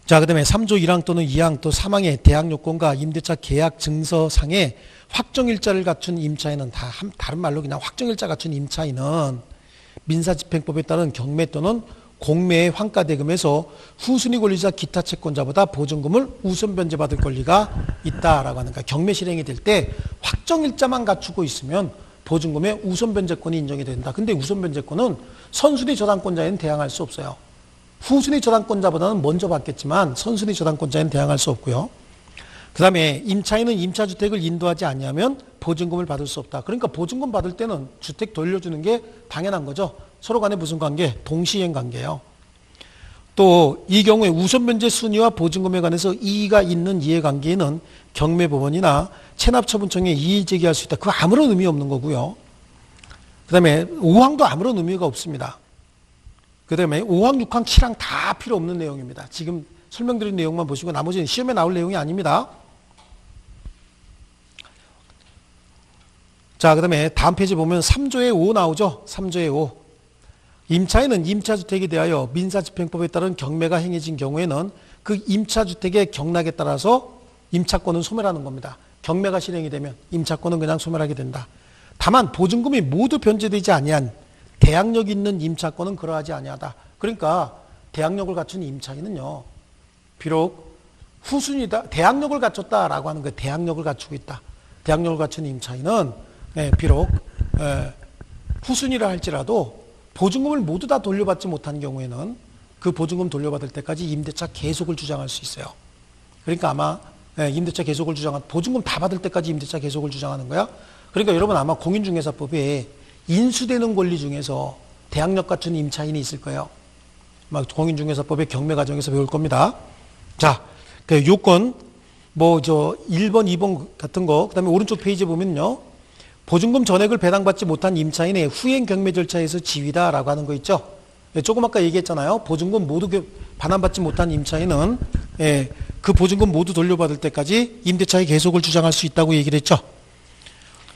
[SPEAKER 1] 자, 그 다음에 3조 1항 또는 2항 또 3항의 대항요건과 임대차 계약 증서상에 확정일자를 갖춘 임차인은 다른 말로 그냥 확정일자 갖춘 임차인은 민사집행법에 따른 경매 또는 공매의 환가대금에서 후순위 권리자 기타 채권자보다 보증금을 우선 변제받을 권리가 있다라고 하는 거야. 경매 실행이 될 때 확정일자만 갖추고 있으면 보증금의 우선 변제권이 인정이 된다. 근데 우선 변제권은 선순위 저당권자에는 대항할 수 없어요. 후순위 저당권자보다는 먼저 받겠지만 선순위 저당권자에는 대항할 수 없고요. 그 다음에 임차인은 임차주택을 인도하지 않냐면 보증금을 받을 수 없다. 그러니까 보증금 받을 때는 주택 돌려주는 게 당연한 거죠. 서로 간에 무슨 관계? 동시행 관계예요. 또 이 경우에 우선 변제 순위와 보증금에 관해서 이의가 있는 이해관계에는 경매법원이나 체납처분청에 이의 제기할 수 있다. 그거 아무런 의미 없는 거고요. 그 다음에 5항도 아무런 의미가 없습니다. 그 다음에 5항, 6항, 7항 다 필요 없는 내용입니다. 지금 설명드린 내용만 보시고 나머지는 시험에 나올 내용이 아닙니다. 자, 그 다음에 다음 페이지 보면 3조의 5 나오죠. 3조의 5. 임차인은 임차주택에 대하여 민사집행법에 따른 경매가 행해진 경우에는 그 임차주택의 경락에 따라서 임차권은 소멸하는 겁니다. 경매가 실행이 되면 임차권은 그냥 소멸하게 된다. 다만 보증금이 모두 변제되지 아니한 대항력 있는 임차권은 그러하지 아니하다. 그러니까 대항력을 갖춘 임차인은요, 비록 후순위다, 대항력을 갖췄다라고 하는 거예요. 대항력을 갖추고 있다. 대항력을 갖춘 임차인은 비록 후순위라 할지라도 보증금을 모두 다 돌려받지 못한 경우에는 그 보증금 돌려받을 때까지 임대차 계속을 주장할 수 있어요. 그러니까 아마 임대차 계속을 보증금 다 받을 때까지 임대차 계속을 주장하는 거야. 그러니까 여러분 아마 공인중개사법에 인수되는 권리 중에서 대항력 갖춘 임차인이 있을 거예요. 막 공인중개사법의 경매 과정에서 배울 겁니다. 자, 그 요건 1번, 2번 같은 거, 그다음에 오른쪽 페이지에 보면요, 보증금 전액을 배당받지 못한 임차인의 후행 경매 절차에서 지위다라고 하는 거 있죠. 조금 아까 얘기했잖아요. 보증금 모두 반환받지 못한 임차인은 그 보증금 모두 돌려받을 때까지 임대차의 계속을 주장할 수 있다고 얘기를 했죠.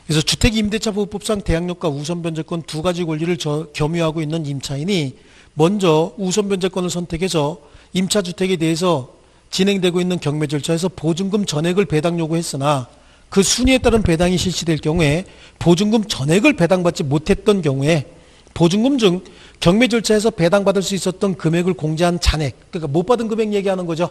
[SPEAKER 1] 그래서 주택임대차보호법상 대항력과 우선 변제권 두 가지 권리를 겸유하고 있는 임차인이 먼저 우선 변제권을 선택해서 임차주택에 대해서 진행되고 있는 경매 절차에서 보증금 전액을 배당 요구했으나 그 순위에 따른 배당이 실시될 경우에 보증금 전액을 배당받지 못했던 경우에 보증금 중 경매 절차에서 배당받을 수 있었던 금액을 공제한 잔액, 그러니까 못 받은 금액 얘기하는 거죠.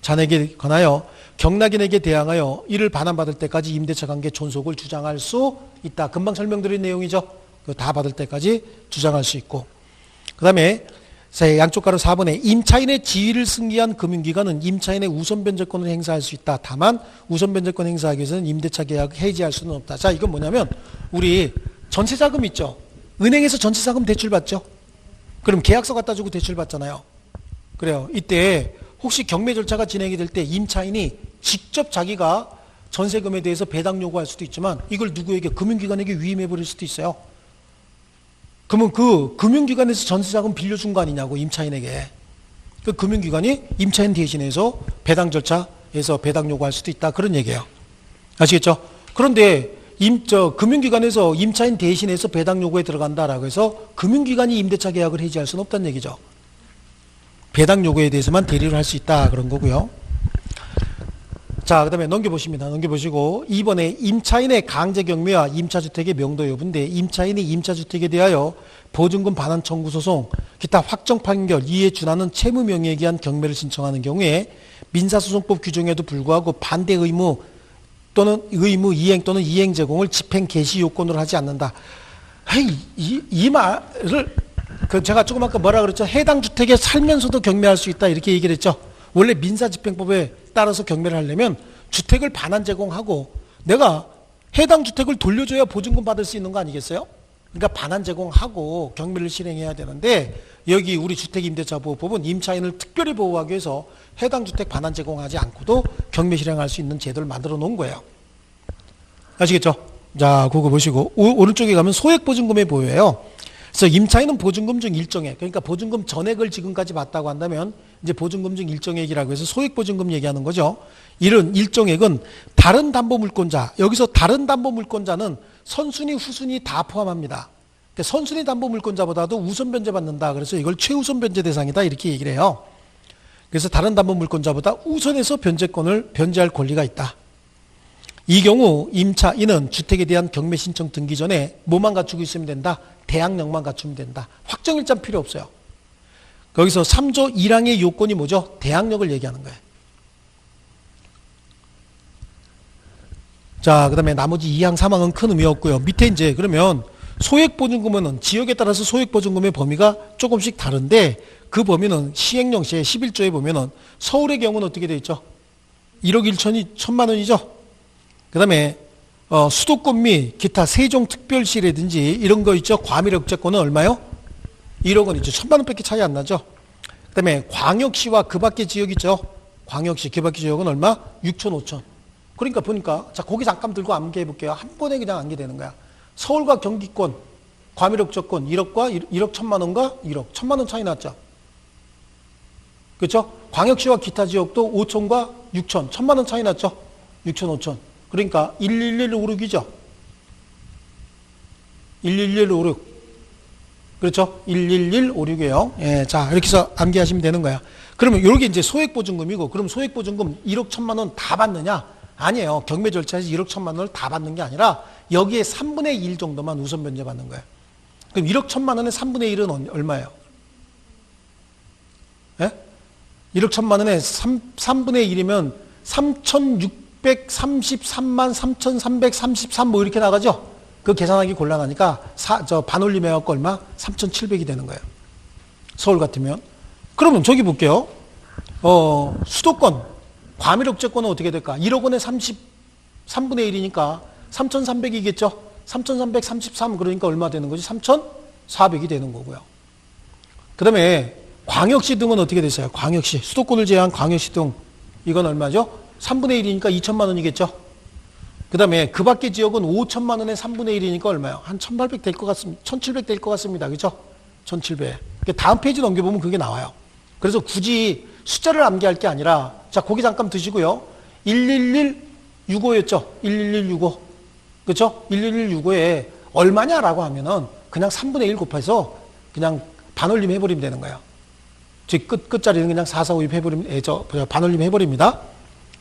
[SPEAKER 1] 잔액에 관하여 경락인에게 대항하여 이를 반환받을 때까지 임대차 관계 존속을 주장할 수 있다. 금방 설명드린 내용이죠. 그거 다 받을 때까지 주장할 수 있고. 그 다음에 양쪽 가로 4번에 임차인의 지위를 승계한 금융기관은 임차인의 우선 변제권을 행사할 수 있다. 다만 우선 변제권 행사하기 위해서는 임대차 계약을 해지할 수는 없다. 자, 이건 뭐냐면 우리 전세자금 있죠. 은행에서 전세자금 대출 받죠. 그럼 계약서 갖다 주고 대출 받잖아요. 그래요. 이때 혹시 경매 절차가 진행이 될 때 임차인이 직접 자기가 전세금에 대해서 배당 요구할 수도 있지만 이걸 누구에게 금융기관에게 위임해 버릴 수도 있어요. 그러면 그 금융기관에서 전세자금 빌려준 거 아니냐고 임차인에게. 그 금융기관이 임차인 대신해서 배당 절차에서 배당 요구할 수도 있다. 그런 얘기예요. 아시겠죠? 그런데 금융기관에서 임차인 대신해서 배당 요구에 들어간다라고 해서 금융기관이 임대차 계약을 해지할 수는 없다는 얘기죠. 배당 요구에 대해서만 대리를 할 수 있다 그런 거고요. 자, 그 다음에 넘겨보십니다. 넘겨보시고 2번에 임차인의 강제 경매와 임차주택의 명도 여부인데 임차인이 임차주택에 대하여 보증금 반환 청구 소송, 기타 확정 판결 이에 준하는 채무 명의에 의한 경매를 신청하는 경우에 민사소송법 규정에도 불구하고 반대 의무 또는 의무 이행 또는 이행 제공을 집행 개시 요건으로 하지 않는다. 이 말을 제가 조금 아까 뭐라 그랬죠? 해당 주택에 살면서도 경매할 수 있다 이렇게 얘기를 했죠. 원래 민사집행법에 따라서 경매를 하려면 주택을 반환 제공하고 내가 해당 주택을 돌려줘야 보증금 받을 수 있는 거 아니겠어요? 그러니까 반환 제공하고 경매를 실행해야 되는데 여기 우리 주택임대차보호법은 임차인을 특별히 보호하기 위해서 해당 주택 반환 제공하지 않고도 경매 실행할 수 있는 제도를 만들어 놓은 거예요. 아시겠죠? 자, 그거 보시고 오른쪽에 가면 소액보증금의 보유예요. 그래서 임차인은 보증금 중 일정액, 그러니까 보증금 전액을 지금까지 받다고 한다면 이제 보증금 중 일정액이라고 해서 소액보증금 얘기하는 거죠. 이런 일정액은 다른 담보물권자, 여기서 다른 담보물권자는 선순위, 후순위 다 포함합니다. 선순위 담보물권자보다도 우선 변제받는다. 그래서 이걸 최우선 변제 대상이다 이렇게 얘기를 해요. 그래서 다른 담보물권자보다 우선해서 변제권을 변제할 권리가 있다. 이 경우 임차인은 주택에 대한 경매 신청 등기 전에 뭐만 갖추고 있으면 된다? 대항력만 갖추면 된다. 확정일자는 필요 없어요. 거기서 3조 1항의 요건이 뭐죠? 대항력을 얘기하는 거예요. 자, 그 다음에 나머지 2항, 3항은 큰 의미 없고요. 밑에 이제 그러면 소액보증금은 지역에 따라서 소액보증금의 범위가 조금씩 다른데 그 범위는 시행령 시에 11조에 보면은 서울의 경우는 어떻게 되어 있죠? 1억 1천이 1천만 원이죠? 그 다음에 수도권 및 기타 세종특별시라든지 이런 거 있죠? 과밀억제권은 얼마요? 1억 원 있죠. 1천만 원밖에 차이 안 나죠? 그 다음에 광역시와 그 밖의 지역 있죠? 광역시, 그 밖의 지역은 얼마? 6천, 5천. 그러니까 보니까 자, 거기 잠깐 들고 암기해 볼게요. 한 번에 그냥 암기되는 거야. 서울과 경기권, 과밀억제권 1억과 1억 1천만 원과 1억, 1천만 원 차이 났죠? 그렇죠? 광역시와 기타 지역도 5천과 6천, 1천만 원 차이 났죠? 6천, 5천. 그러니까 11156이죠. 11156. 그렇죠? 11156이에요. 예, 자, 이렇게 해서 암기하시면 되는 거야. 그러면 이게 이제 소액보증금이고, 그럼 소액보증금 1억 1천만 원 다 받느냐? 아니에요. 경매 절차에서 1억 1천만 원을 다 받는 게 아니라 여기에 3분의 1 정도만 우선 변제 받는 거예요. 그럼 1억 1천만 원의 3분의 1은 얼마예요? 예? 1억 1천만 원의 3분의 1이면 3,633만 3,333 뭐 이렇게 나가죠? 그 계산하기 곤란하니까 반올림 해갖고 얼마? 3,700이 되는 거예요. 서울 같으면. 그러면 저기 볼게요. 수도권, 과밀억제권은 어떻게 될까? 1억 원에 3분의 1이니까 3,300이겠죠? 3,333 그러니까 얼마 되는 거지? 3,400이 되는 거고요. 그 다음에 광역시 등은 어떻게 됐어요? 광역시, 수도권을 제외한 광역시 등 이건 얼마죠? 3분의 1이니까 2천만 원이겠죠? 그 다음에 그 밖의 지역은 5천만 원에 3분의 1이니까 얼마요? 한 1,800 될 것 같습니다. 1,700 될 것 같습니다. 그죠? 1,700. 다음 페이지 넘겨보면 그게 나와요. 그래서 굳이 숫자를 암기할 게 아니라, 자, 고기 잠깐 드시고요. 11165였죠? 11165. 그죠? 11165에 얼마냐라고 하면은 그냥 3분의 1 곱해서 그냥 반올림 해버리면 되는 거예요. 즉 끝자리는 그냥 4, 4, 5, 6 해버리면 반올림 해버립니다.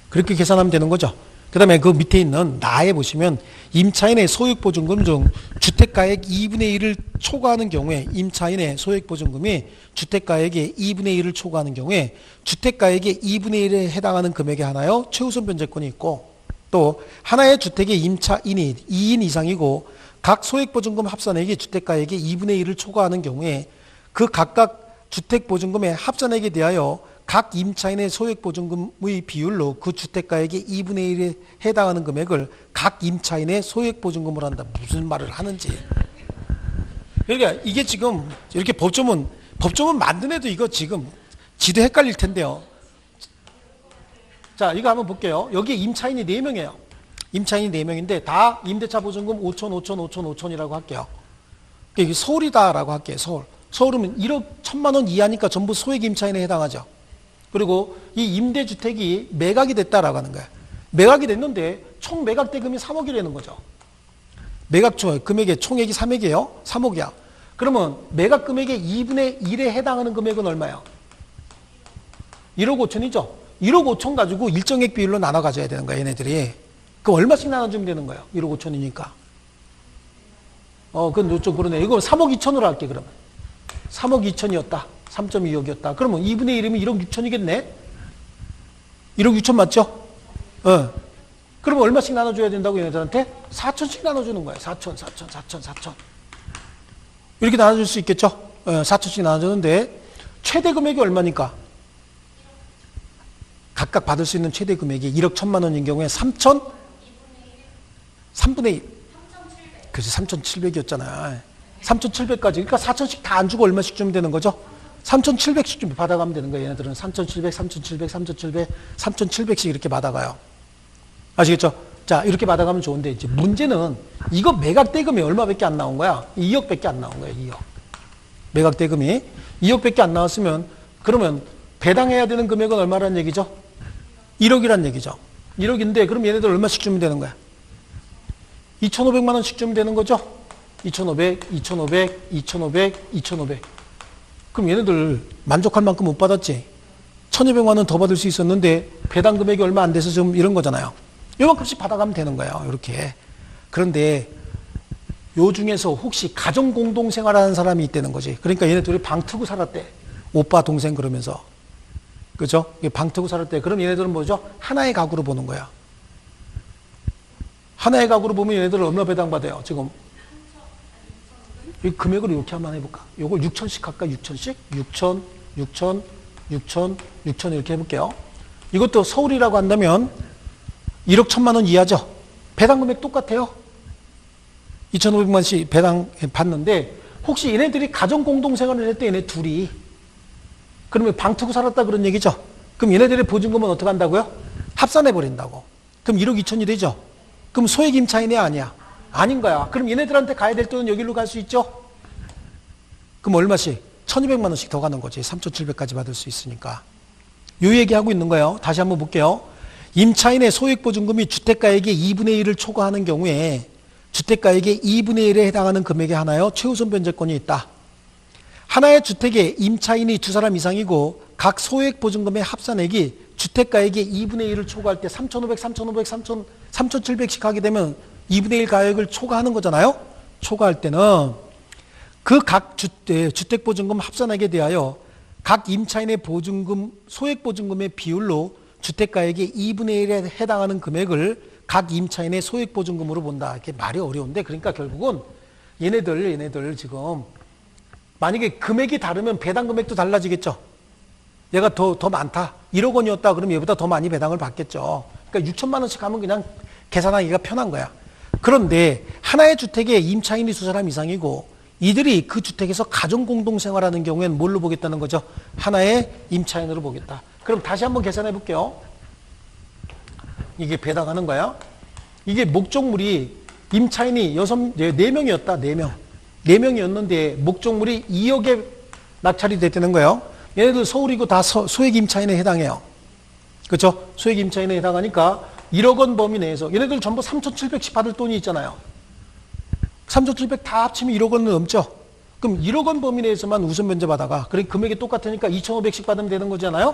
[SPEAKER 1] 그렇게 계산하면 되는 거죠. 그 다음에 그 밑에 있는 나에 보시면 임차인의 소액보증금 중 주택가액 2분의 1을 초과하는 경우에 임차인의 소액보증금이 주택가액의 2분의 1을 초과하는 경우에 주택가액의 2분의 1에 해당하는 금액에 하나요 최우선 변제권이 있고, 또 하나의 주택의 임차인이 2인 이상이고 각 소액보증금 합산액이 주택가액의 2분의 1을 초과하는 경우에 그 각각 주택보증금의 합산액에 대하여 각 임차인의 소액보증금의 비율로 그 주택가액의 2분의 1에 해당하는 금액을 각 임차인의 소액보증금으로 한다. 무슨 말을 하는지. 그러니까 이게 지금 이렇게 법조문 만든 애도 이거 지금 지도 헷갈릴 텐데요. 자, 이거 한번 볼게요. 여기 임차인이 4명이에요. 임차인이 4명인데 다 임대차 보증금 5천 이라고 할게요. 이게 서울이다라고 할게요. 서울이면 1억 1천만 원 이하니까 전부 소액 임차인에 해당하죠. 그리고 이 임대주택이 매각이 됐다라고 하는 거야. 매각이 됐는데 총 매각 대금이 3억이라는 거죠. 매각 금액의 총액이 3억이야. 그러면 매각 금액의 2분의 1에 해당하는 금액은 얼마야? 1억 5천이죠. 1억 5천 가지고 일정액 비율로 나눠 가져야 되는 거야, 얘네들이. 그럼 얼마씩 나눠주면 되는 거야? 1억 5천이니까. 그건 좀 그러네. 이거 3억 2천으로 할게, 그러면. 3억 2천이었다. 3.2억이었다. 그러면 2분의 1이면 1억 6천이겠네? 1억 6천 맞죠? 그러면 얼마씩 나눠줘야 된다고 얘네들한테? 4천씩 나눠주는 거예요. 4천. 이렇게 나눠줄 수 있겠죠? 4천씩 나눠주는데 최대 금액이 얼마니까? 각각 받을 수 있는 최대 금액이 1억 1천만 원인 경우에 3분의 1. 그치, 3,700이었잖아. 3,700까지. 그러니까 4천씩 다 안 주고 얼마씩 주면 되는 거죠? 3,700씩 좀 받아가면 되는 거예요. 얘네들은 3,700씩 이렇게 받아가요. 아시겠죠? 자, 이렇게 받아가면 좋은데 이제 문제는 이거 매각 대금이 얼마밖에 안 나온 거야? 2억밖에 안 나온 거예요. 2억. 매각 대금이 2억밖에 안 나왔으면 그러면 배당해야 되는 금액은 얼마라는 얘기죠? 1억이란 얘기죠. 1억인데 그럼 얘네들 얼마씩 주면 되는 거야? 2,500만 원씩 주면 되는 거죠? 2,500. 그럼 얘네들 만족할 만큼 못 받았지? 1,200만 원 더 받을 수 있었는데 배당 금액이 얼마 안 돼서 좀 이런 거잖아요. 요만큼씩 받아가면 되는 거예요. 이렇게. 그런데 요 중에서 혹시 가정 공동생활하는 사람이 있다는 거지. 그러니까 얘네들이 방 트고 살았대. 오빠 동생 그러면서. 그죠? 방 트고 살았대. 그럼 얘네들은 뭐죠? 하나의 가구로 보는 거야. 하나의 가구로 보면 얘네들은 얼마 배당받아요? 지금 이 금액을 이렇게 한번 해볼까? 요걸 6천씩 할까? 6천씩? 6천 이렇게 해볼게요. 이것도 서울이라고 한다면 1억 1천만 원 이하죠? 배당 금액 똑같아요. 2,500만씩 배당 받는데 혹시 얘네들이 가정 공동생활을 했대, 얘네 둘이. 그러면 방 트고 살았다 그런 얘기죠? 그럼 얘네들의 보증금은 어떻게 한다고요? 합산해버린다고. 그럼 1억 2천이 되죠? 그럼 소액 임차인이 아니야? 아닌 거야. 그럼 얘네들한테 가야 될 돈은 여기로 갈 수 있죠? 그럼 얼마씩? 1,200만 원씩 더 가는 거지. 3,700까지 받을 수 있으니까. 요 얘기하고 있는 거예요. 다시 한번 볼게요. 임차인의 소액보증금이 주택가액의 2분의 1을 초과하는 경우에 주택가액의 2분의 1에 해당하는 금액에 하나요 최우선 변제권이 있다. 하나의 주택에 임차인이 2사람 이상이고 각 소액보증금의 합산액이 주택가액의 2분의 1을 초과할 때 3,700씩 하게 되면 2분의 1 가액을 초과하는 거잖아요. 초과할 때는 그 각 주택보증금 합산액에 대하여 각 임차인의 보증금, 소액보증금의 비율로 주택가액의 2분의 1에 해당하는 금액을 각 임차인의 소액보증금으로 본다. 이렇게 말이 어려운데 그러니까 결국은 얘네들 지금 만약에 금액이 다르면 배당 금액도 달라지겠죠. 얘가 더 많다. 1억 원이었다. 그러면 얘보다 더 많이 배당을 받겠죠. 그러니까 6천만 원씩 하면 그냥 계산하기가 편한 거야. 그런데 하나의 주택에 임차인이 2사람 이상이고 이들이 그 주택에서 가정공동생활하는 경우에는 뭘로 보겠다는 거죠? 하나의 임차인으로 보겠다. 그럼 다시 한번 계산해 볼게요. 이게 배당하는 거야. 이게 목적물이 임차인이 4명이었다. 4명. 4명이었는데 목적물이 2억에 낙찰이 됐다는 거예요. 얘네들 서울이고 다 소액 임차인에 해당해요. 그렇죠? 소액 임차인에 해당하니까 1억 원 범위 내에서 얘네들 전부 3,700씩 받을 돈이 있잖아요. 3,700 다 합치면 1억 원은 넘죠. 그럼 1억 원 범위 내에서만 우선 변제 받아가. 그래 금액이 똑같으니까 2,500씩 받으면 되는 거잖아요.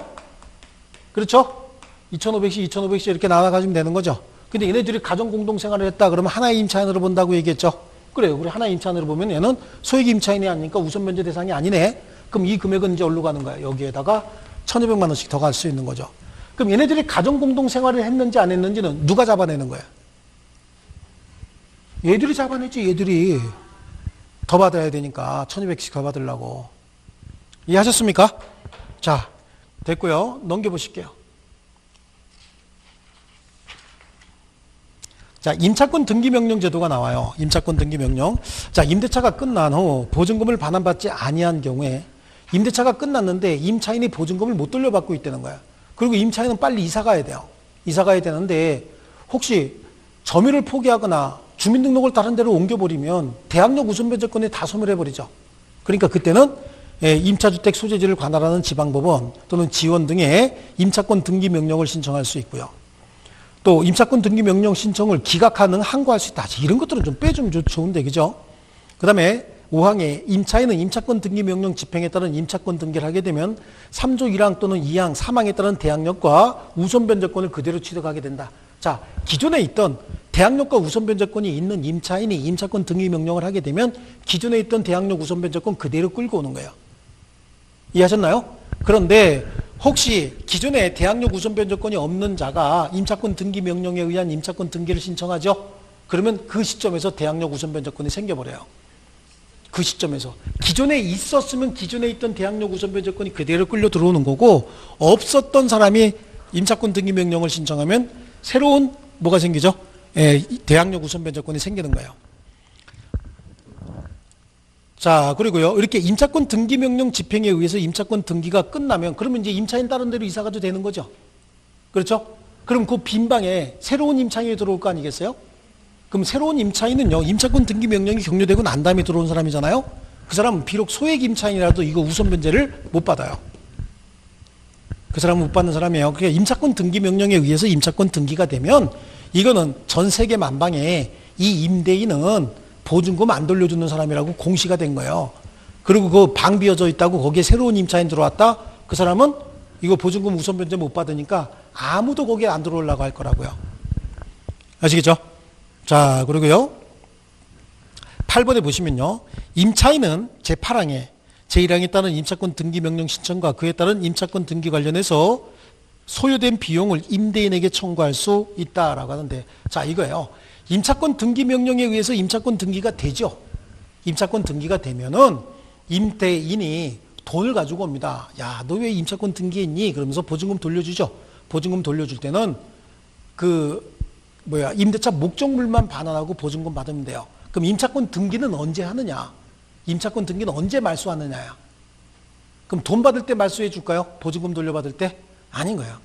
[SPEAKER 1] 그렇죠? 2,500씩 이렇게 나눠가지면 되는 거죠. 근데 얘네들이 가정 공동생활을 했다 그러면 하나의 임차인으로 본다고 얘기했죠. 그래요. 우리 하나의 임차인으로 보면 얘는 소액 임차인이 아니니까 우선 변제 대상이 아니네. 그럼 이 금액은 이제 어디로 가는 거야? 여기에다가 1,200만 원씩 더 갈 수 있는 거죠. 그럼 얘네들이 가정 공동생활을 했는지 안 했는지는 누가 잡아내는 거야? 얘들이 잡아냈지. 얘들이 더 받아야 되니까 1,200씩 더 받으려고. 이해하셨습니까? 자, 됐고요. 넘겨보실게요. 자, 임차권 등기명령 제도가 나와요. 임차권 등기명령. 자, 임대차가 끝난 후 보증금을 반환받지 아니한 경우에 임대차가 끝났는데 임차인이 보증금을 못 돌려받고 있다는 거야. 그리고 임차인은 빨리 이사 가야 돼요. 이사 가야 되는데 혹시 점유를 포기하거나 주민등록을 다른 데로 옮겨버리면 대항력 우선변제권이 다 소멸해버리죠. 그러니까 그때는 임차주택 소재지를 관할하는 지방법원 또는 지원 등의 임차권 등기명령을 신청할 수 있고요. 또 임차권 등기명령 신청을 기각하는 항고할 수 있다. 이런 것들은 좀 빼주면 좋은데, 그죠? 그 다음에 5항에 임차인은 임차권 등기명령 집행에 따른 임차권 등기를 하게 되면 3조 1항 또는 2항, 3항에 따른 대항력과 우선변제권을 그대로 취득하게 된다. 자, 기존에 있던 대항력과 우선변제권이 있는 임차인이 임차권 등기명령을 하게 되면 기존에 있던 대항력 우선변제권 그대로 끌고 오는 거예요. 이해하셨나요? 그런데 혹시 기존에 대항력 우선변제권이 없는 자가 임차권 등기명령에 의한 임차권 등기를 신청하죠? 그러면 그 시점에서 대항력 우선변제권이 생겨버려요. 그 시점에서. 기존에 있었으면 기존에 있던 대항력 우선변제권이 그대로 끌려 들어오는 거고, 없었던 사람이 임차권 등기명령을 신청하면 새로운 뭐가 생기죠? 대항력 우선변제권이 생기는 거예요. 자, 그리고요, 이렇게 임차권 등기명령 집행에 의해서 임차권 등기가 끝나면 그러면 이제 임차인 다른 데로 이사가도 되는 거죠. 그렇죠? 그럼 그 빈 방에 새로운 임차인이 들어올 거 아니겠어요? 그럼 새로운 임차인은요, 임차권 등기명령이 격려되고 난 다음에 들어온 사람이잖아요? 그 사람은 비록 소액 임차인이라도 이거 우선변제를 못 받아요. 그 사람은 못 받는 사람이에요. 그러니까 임차권 등기명령에 의해서 임차권 등기가 되면 이거는 전 세계 만방에 이 임대인은 보증금 안 돌려주는 사람이라고 공시가 된 거예요. 그리고 그 방 비어져 있다고 거기에 새로운 임차인 들어왔다? 그 사람은 이거 보증금 우선 변제 못 받으니까 아무도 거기에 안 들어오려고 할 거라고요. 아시겠죠? 자, 그리고요, 8번에 보시면요, 임차인은 제8항에 제1항에 따른 임차권 등기명령 신청과 그에 따른 임차권 등기 관련해서 소요된 비용을 임대인에게 청구할 수 있다라고 하는데, 자, 이거예요. 임차권 등기 명령에 의해서 임차권 등기가 되죠. 임차권 등기가 되면은 임대인이 돈을 가지고 옵니다. 야, 너 왜 임차권 등기했니? 그러면서 보증금 돌려주죠. 보증금 돌려줄 때는 임대차 목적물만 반환하고 보증금 받으면 돼요. 그럼 임차권 등기는 언제 하느냐? 임차권 등기는 언제 말소하느냐야. 그럼 돈 받을 때 말소해 줄까요? 보증금 돌려받을 때? 아닌 거예요.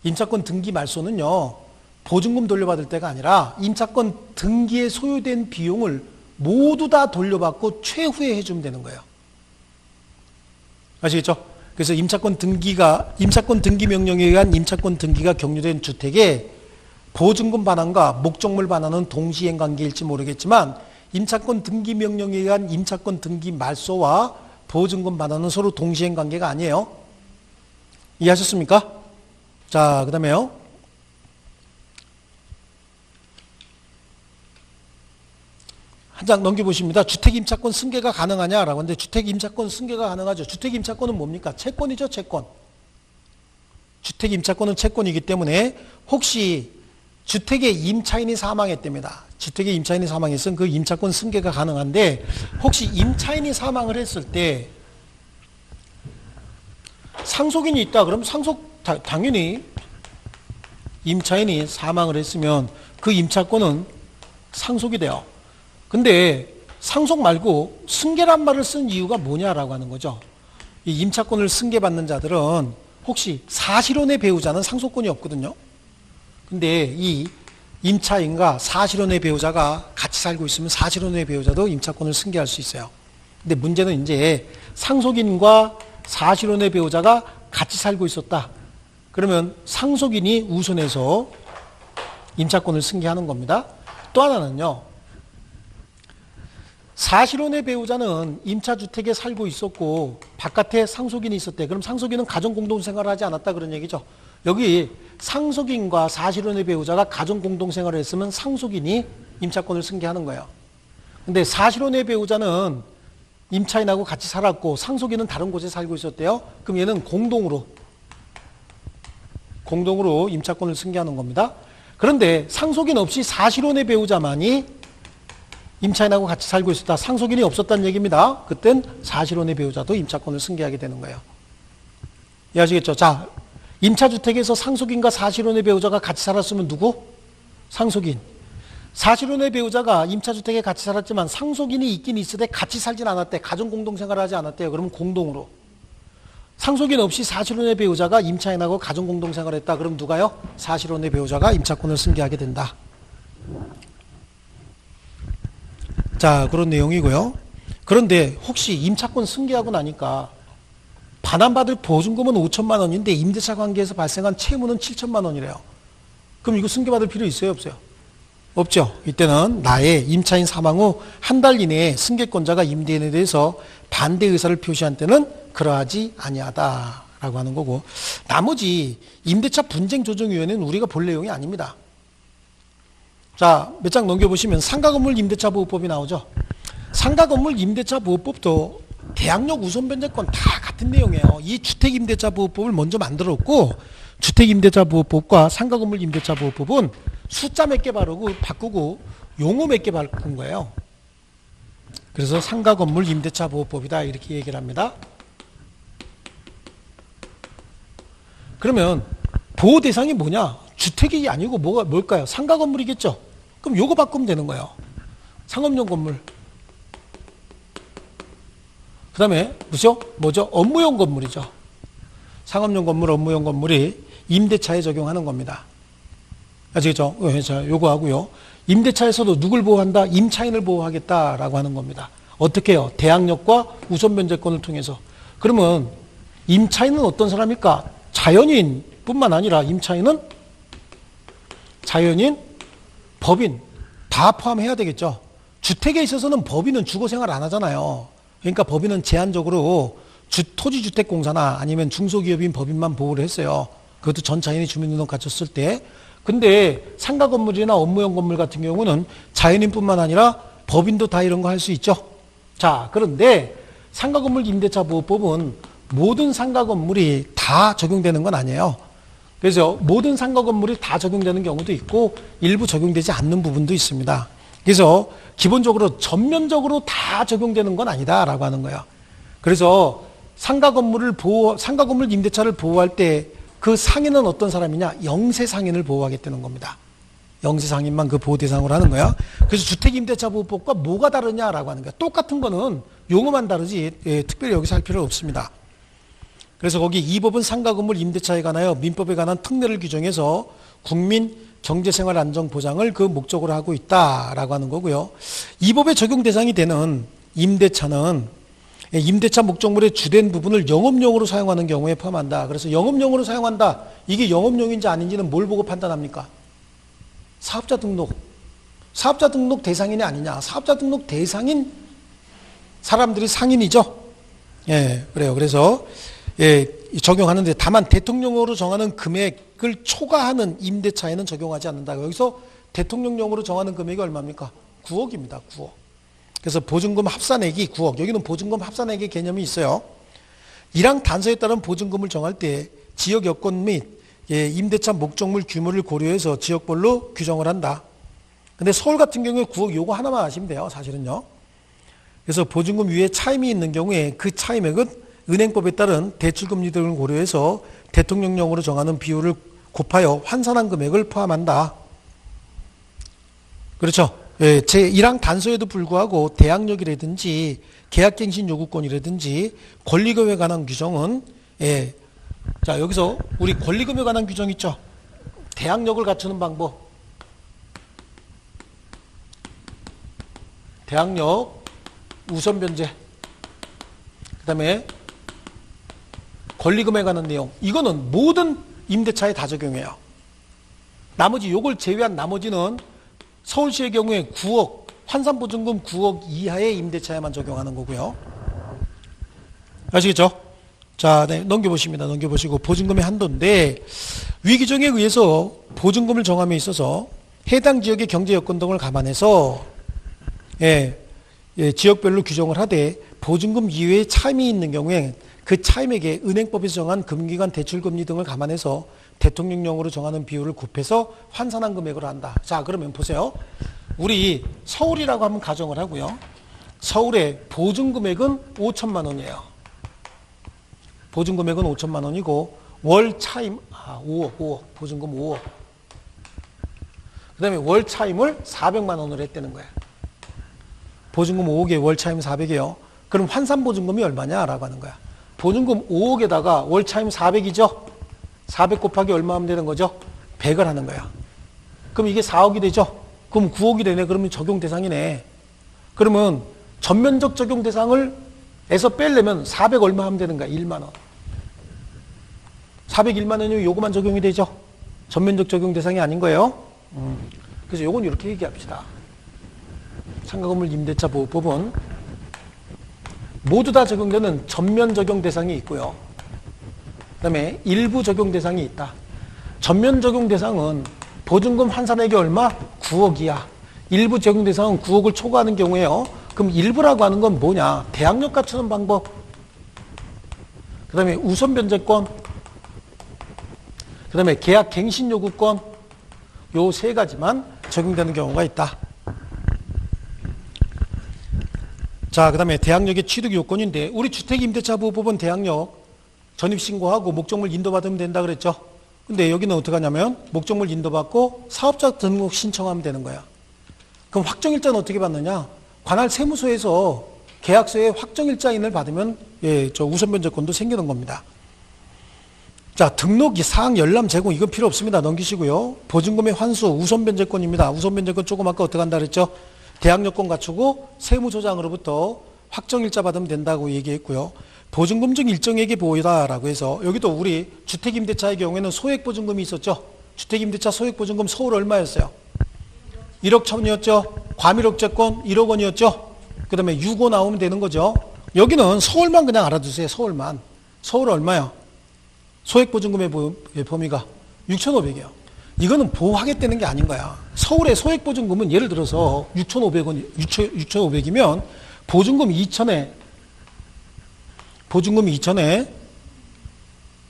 [SPEAKER 1] 임차권 등기 말소는요, 보증금 돌려받을 때가 아니라 임차권 등기에 소요된 비용을 모두 다 돌려받고 최후에 해주면 되는 거예요. 아시겠죠? 그래서 임차권 등기 명령에 의한 임차권 등기가 격려된 주택에 보증금 반환과 목적물 반환은 동시행 관계일지 모르겠지만 임차권 등기 명령에 의한 임차권 등기 말소와 보증금 반환은 서로 동시행 관계가 아니에요. 이해하셨습니까? 자, 그 다음에요. 한 장 넘겨보십니다. 주택임차권 승계가 가능하냐라고 하는데 주택임차권 승계가 가능하죠. 주택임차권은 뭡니까? 채권이죠, 채권. 주택임차권은 채권이기 때문에 혹시 주택의 임차인이 사망했답니다. 주택의 임차인이 사망했으면 그 임차권 승계가 가능한데 혹시 임차인이 사망을 했을 때 상속인이 있다 그러면 당연히 임차인이 사망을 했으면 그 임차권은 상속이 돼요. 근데 상속 말고 승계란 말을 쓴 이유가 뭐냐라고 하는 거죠. 이 임차권을 승계받는 자들은 혹시 사실혼의 배우자는 상속권이 없거든요. 근데 이 임차인과 사실혼의 배우자가 같이 살고 있으면 사실혼의 배우자도 임차권을 승계할 수 있어요. 근데 문제는 이제 상속인과 사실혼의 배우자가 같이 살고 있었다. 그러면 상속인이 우선해서 임차권을 승계하는 겁니다. 또 하나는요, 사실혼의 배우자는 임차주택에 살고 있었고 바깥에 상속인이 있었대. 그럼 상속인은 가정공동생활을 하지 않았다 그런 얘기죠. 여기 상속인과 사실혼의 배우자가 가정공동생활을 했으면 상속인이 임차권을 승계하는 거예요. 근데 사실혼의 배우자는 임차인하고 같이 살았고 상속인은 다른 곳에 살고 있었대요. 그럼 얘는 공동으로 임차권을 승계하는 겁니다. 그런데 상속인 없이 사실혼의 배우자만이 임차인하고 같이 살고 있었다. 상속인이 없었다는 얘기입니다. 그땐 사실혼의 배우자도 임차권을 승계하게 되는 거예요. 이해하시겠죠? 자, 임차주택에서 상속인과 사실혼의 배우자가 같이 살았으면 누구? 상속인. 사실혼의 배우자가 임차주택에 같이 살았지만 상속인이 있긴 있으되 같이 살진 않았대. 가정공동생활을 하지 않았대요. 그러면 공동으로. 상속인 없이 사실혼의 배우자가 임차인하고 가정공동생활을 했다. 그럼 누가요? 사실혼의 배우자가 임차권을 승계하게 된다. 자, 그런 내용이고요. 그런데 혹시 임차권 승계하고 나니까 반환받을 보증금은 5천만 원인데 임대차 관계에서 발생한 채무는 7천만 원이래요. 그럼 이거 승계받을 필요 있어요? 없어요? 없죠. 이때는 나의 임차인 사망 후 한 달 이내에 승계권자가 임대인에 대해서 반대 의사를 표시한 때는 그러하지 아니하다라고 하는 거고, 나머지 임대차 분쟁조정위원회는 우리가 볼 내용이 아닙니다. 자, 몇 장 넘겨보시면 상가건물 임대차보호법이 나오죠. 상가건물 임대차보호법도 대항력 우선변제권 다 같은 내용이에요. 이 주택임대차보호법을 먼저 만들었고, 주택임대차보호법과 상가건물 임대차보호법은 숫자 몇 개 바꾸고 용어 몇 개 바꾼 거예요. 그래서 상가건물 임대차보호법이다 이렇게 얘기를 합니다. 그러면 보호 대상이 뭐냐? 주택이 아니고 뭘까요? 상가건물이겠죠. 그럼 요거 바꾸면 되는 거예요. 상업용 건물. 그 다음에 뭐죠? 업무용 건물이죠. 상업용 건물, 업무용 건물이 임대차에 적용하는 겁니다. 아시겠죠? 자, 요거 하고요. 임대차에서도 누굴 보호한다? 임차인을 보호하겠다라고 하는 겁니다. 어떻게 해요? 대항력과 우선변제권을 통해서. 그러면 임차인은 어떤 사람일까? 자연인뿐만 아니라 임차인은 자연인, 법인 다 포함해야 되겠죠. 주택에 있어서는 법인은 주거생활 안 하잖아요. 그러니까 법인은 제한적으로 토지주택공사나 아니면 중소기업인 법인만 보호를 했어요. 그것도 전차인이 주민등록 갖췄을 때. 근데 상가건물이나 업무용 건물 같은 경우는 자연인뿐만 아니라 법인도 다 이런 거 할 수 있죠. 자, 그런데 상가건물 임대차보호법은 모든 상가건물이 다 적용되는 건 아니에요. 그래서 모든 상가건물이 다 적용되는 경우도 있고 일부 적용되지 않는 부분도 있습니다. 그래서 기본적으로 전면적으로 다 적용되는 건 아니다라고 하는 거예요. 그래서 상가건물 임대차를 보호할 때 그 상인은 어떤 사람이냐? 영세 상인을 보호하겠다는 겁니다. 영세 상인만 그 보호 대상으로 하는 거야. 그래서 주택임대차보호법과 뭐가 다르냐라고 하는 거야. 똑같은 거는 용어만 다르지 특별히 여기서 할 필요 없습니다. 그래서 거기 이 법은 상가건물 임대차에 관하여 민법에 관한 특례를 규정해서 국민 경제생활 안정 보장을 그 목적으로 하고 있다라고 하는 거고요. 이 법의 적용 대상이 되는 임대차는 임대차 목적물의 주된 부분을 영업용으로 사용하는 경우에 포함한다. 그래서 영업용으로 사용한다. 이게 영업용인지 아닌지는 뭘 보고 판단합니까? 사업자 등록. 사업자 등록 대상인이 아니냐. 사업자 등록 대상인 사람들이 상인이죠. 예, 그래요. 그래서 적용하는데 다만 대통령령으로 정하는 금액을 초과하는 임대차에는 적용하지 않는다. 여기서 대통령령으로 정하는 금액이 얼마입니까? 9억입니다. 9억. 그래서 보증금 합산액이 9억. 여기는 보증금 합산액의 개념이 있어요. 1항 단서에 따른 보증금을 정할 때 지역 여건 및 임대차 목적물 규모를 고려해서 지역별로 규정을 한다. 근데 서울 같은 경우에 9억 요거 하나만 아시면 돼요. 사실은요. 그래서 보증금 위에 차임이 있는 경우에 그 차임액은 은행법에 따른 대출금리 등을 고려해서 대통령령으로 정하는 비율을 곱하여 환산한 금액을 포함한다. 그렇죠. 제1항 단서에도 불구하고 대항력이라든지 계약갱신 요구권이라든지 권리금에 관한 규정은 자, 여기서 우리 권리금에 관한 규정 있죠. 대항력을 갖추는 방법. 대항력 우선변제. 그 다음에 권리금에 관한 내용. 이거는 모든 임대차에 다 적용해요. 나머지 요걸 제외한 나머지는 서울시의 경우에 9억 환산보증금 9억 이하의 임대차에만 적용하는 거고요. 아시겠죠? 자, 네, 넘겨보십니다. 넘겨보시고 보증금의 한도인데 위규정에 의해서 보증금을 정함에 있어서 해당 지역의 경제 여건 등을 감안해서 지역별로 규정을 하되 보증금 이외에 차임이 있는 경우에 그 차임에게 은행법에서 정한 금기간 대출금리 등을 감안해서 대통령령으로 정하는 비율을 곱해서 환산한 금액으로 한다. 자, 그러면 보세요. 우리 서울이라고 한번 가정을 하고요. 서울의 보증금액은 5천만 원이에요. 보증금액은 5천만 원이고 월 차임 5억 보증금 5억. 그 다음에 월 차임을 400만 원으로 했다는 거야. 보증금 5억에 월 차임 400이에요. 그럼 환산 보증금이 얼마냐라고 하는 거야. 보증금 5억에다가 월 차임 400이죠. 400 곱하기 얼마 하면 되는 거죠? 100을 하는 거야. 그럼 이게 4억이 되죠. 그럼 9억이 되네. 그러면 적용 대상이네. 그러면 전면적 적용 대상을 에서 빼려면 400 얼마 하면 되는 거야? 1만 원. 401만 원이면 요거만 적용이 되죠. 전면적 적용 대상이 아닌 거예요. 그래서 요건 이렇게 얘기합시다. 상가건물 임대차 보호법은 모두 다 적용되는 전면 적용 대상이 있고요. 그 다음에 일부 적용 대상이 있다. 전면 적용 대상은 보증금 환산액이 얼마? 9억이야. 일부 적용 대상은 9억을 초과하는 경우에요. 그럼 일부라고 하는 건 뭐냐? 대항력 갖추는 방법. 그 다음에 우선 변제권. 그 다음에 계약 갱신 요구권. 요 세 가지만 적용되는 경우가 있다. 자, 그 다음에 대항력의 취득 요건인데 우리 주택임대차보호법은 대항력 전입신고하고 목적물 인도받으면 된다 그랬죠. 근데 여기는 어떻게 하냐면 목적물 인도받고 사업자 등록 신청하면 되는 거야. 그럼 확정일자는 어떻게 받느냐? 관할 세무서에서 계약서에 확정일자인을 받으면 우선변제권도 생기는 겁니다. 자, 등록 사항 열람 제공 이건 필요 없습니다. 넘기시고요. 보증금의 환수 우선변제권입니다. 우선변제권 조금 아까 어떻게 한다 그랬죠? 대항력권 갖추고 세무조장으로부터 확정일자 받으면 된다고 얘기했고요. 보증금 중 일정액의 보호다라고 해서 여기도 우리 주택임대차의 경우에는 소액보증금이 있었죠. 주택임대차 소액보증금 서울 얼마였어요? 1억 1천이었죠. 과밀억제권 1억 원이었죠. 그 다음에 6호 나오면 되는 거죠. 여기는 서울만 그냥 알아두세요. 서울만. 서울 얼마요? 소액보증금의 범위가 6,500이에요. 이거는 보호하겠다는 게 아닌 거야. 서울의 소액보증금은 예를 들어서 6,500이면 보증금 2천에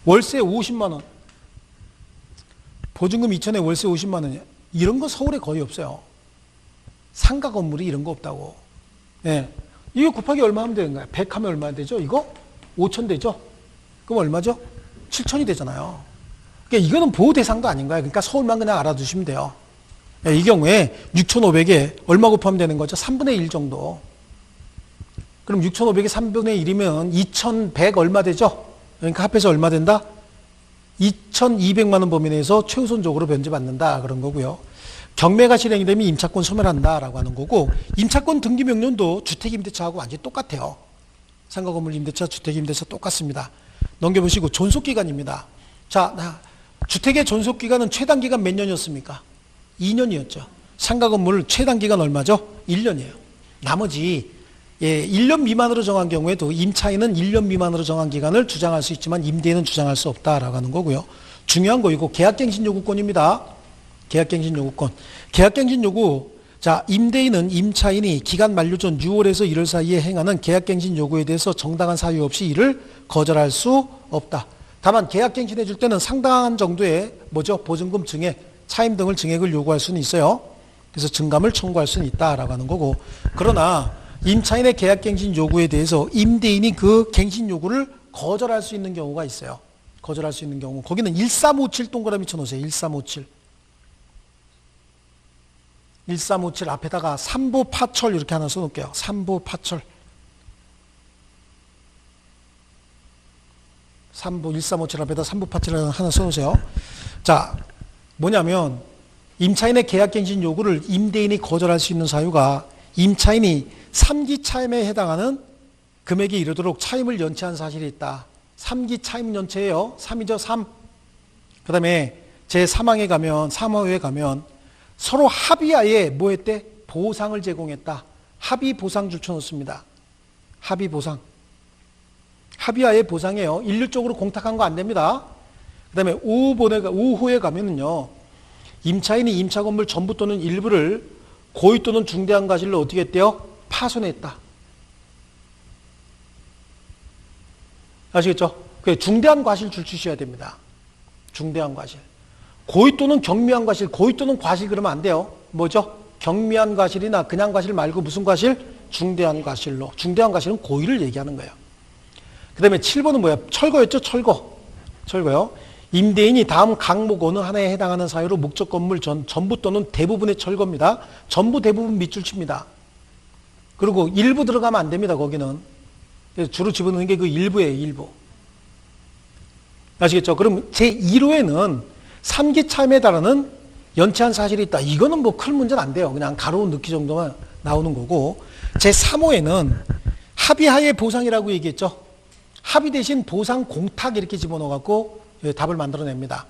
[SPEAKER 1] 월세 50만 원. 보증금 2천에 월세 50만 원이야. 이런 거 서울에 거의 없어요. 상가 건물이 이런 거 없다고. 예. 이거 곱하기 얼마 하면 되는 거야? 100 하면 얼마 되죠? 이거 5천 되죠? 그럼 얼마죠? 7천이 되잖아요. 그러니까 이거는 보호 대상도 아닌 거야. 그러니까 서울만 그냥 알아두시면 돼요. 예, 이 경우에 6,500에 얼마 곱하면 되는 거죠? 3분의 1 정도. 그럼 6,500에 3분의 1이면 2,100 얼마 되죠? 그러니까 합해서 얼마 된다? 2,200만 원 범위 내에서 최우선적으로 변제받는다 그런 거고요. 경매가 실행이 되면 임차권 소멸한다라고 하는 거고 임차권 등기 명령도 주택임대차하고 완전히 똑같아요. 상가건물 임대차, 주택임대차 똑같습니다. 넘겨보시고 존속기간입니다. 자, 주택의 존속기간은 최단기간 몇 년이었습니까? 2년이었죠. 상가건물 최단기간 얼마죠? 1년이에요. 나머지 1년 미만으로 정한 경우에도 임차인은 1년 미만으로 정한 기간을 주장할 수 있지만 임대인은 주장할 수 없다라고 하는 거고요. 중요한 거 이거 계약갱신 요구권입니다. 계약갱신 요구권. 계약갱신 요구. 자, 임대인은 임차인이 기간 만료 전 6월에서 1월 사이에 행하는 계약갱신 요구에 대해서 정당한 사유 없이 이를 거절할 수 없다. 다만 계약갱신해 줄 때는 상당한 정도의 보증금 증액, 차임 등을 증액을 요구할 수는 있어요. 그래서 증감을 청구할 수는 있다라고 하는 거고. 그러나 임차인의 계약갱신 요구에 대해서 임대인이 그 갱신 요구를 거절할 수 있는 경우가 있어요. 거절할 수 있는 경우. 거기는 1357 동그라미 쳐놓으세요. 1357. 1357 앞에다가 삼보파철 이렇게 하나 써놓을게요. 삼보파철. 1357 앞에다 삼보파철 하나 써놓으세요. 자, 뭐냐면 임차인의 계약갱신 요구를 임대인이 거절할 수 있는 사유가 임차인이 3기 차임에 해당하는 금액에 이르도록 차임을 연체한 사실이 있다. 3기 차임 연체예요. 3이죠. 3. 그 다음에 제3항에 가면 3호에 가면 서로 합의하에 뭐 했대? 보상을 제공했다. 합의 보상 줄쳐놓습니다. 합의 보상. 합의하에 보상이에요. 일률적으로 공탁한 거 안 됩니다. 그 다음에 우후에 가면은요, 임차인이 임차 건물 전부 또는 일부를 고의 또는 중대한 과실로 어떻게 했대요? 파손했다. 아시겠죠? 중대한 과실 줄치셔야 됩니다. 중대한 과실. 고의 또는 경미한 과실, 고의 또는 과실 그러면 안 돼요. 뭐죠? 경미한 과실이나 그냥 과실 말고 무슨 과실? 중대한 과실로. 중대한 과실은 고의를 얘기하는 거예요. 그 다음에 7번은 뭐야? 철거였죠? 철거요. 임대인이 다음 항목 어느 하나에 해당하는 사유로 목적 건물 전부 또는 대부분의 철거입니다. 전부 대부분 밑줄 칩니다. 그리고 일부 들어가면 안 됩니다. 거기는. 주로 집어넣는 게 그 일부예요. 일부. 아시겠죠? 그럼 제1호에는 3기 차임에 따르는 연체한 사실이 있다. 이거는 뭐 큰 문제는 안 돼요. 그냥 가로 넣기 정도만 나오는 거고. 제3호에는 합의하에 보상이라고 얘기했죠. 합의 대신 보상 공탁 이렇게 집어넣어갖고 답을 만들어냅니다.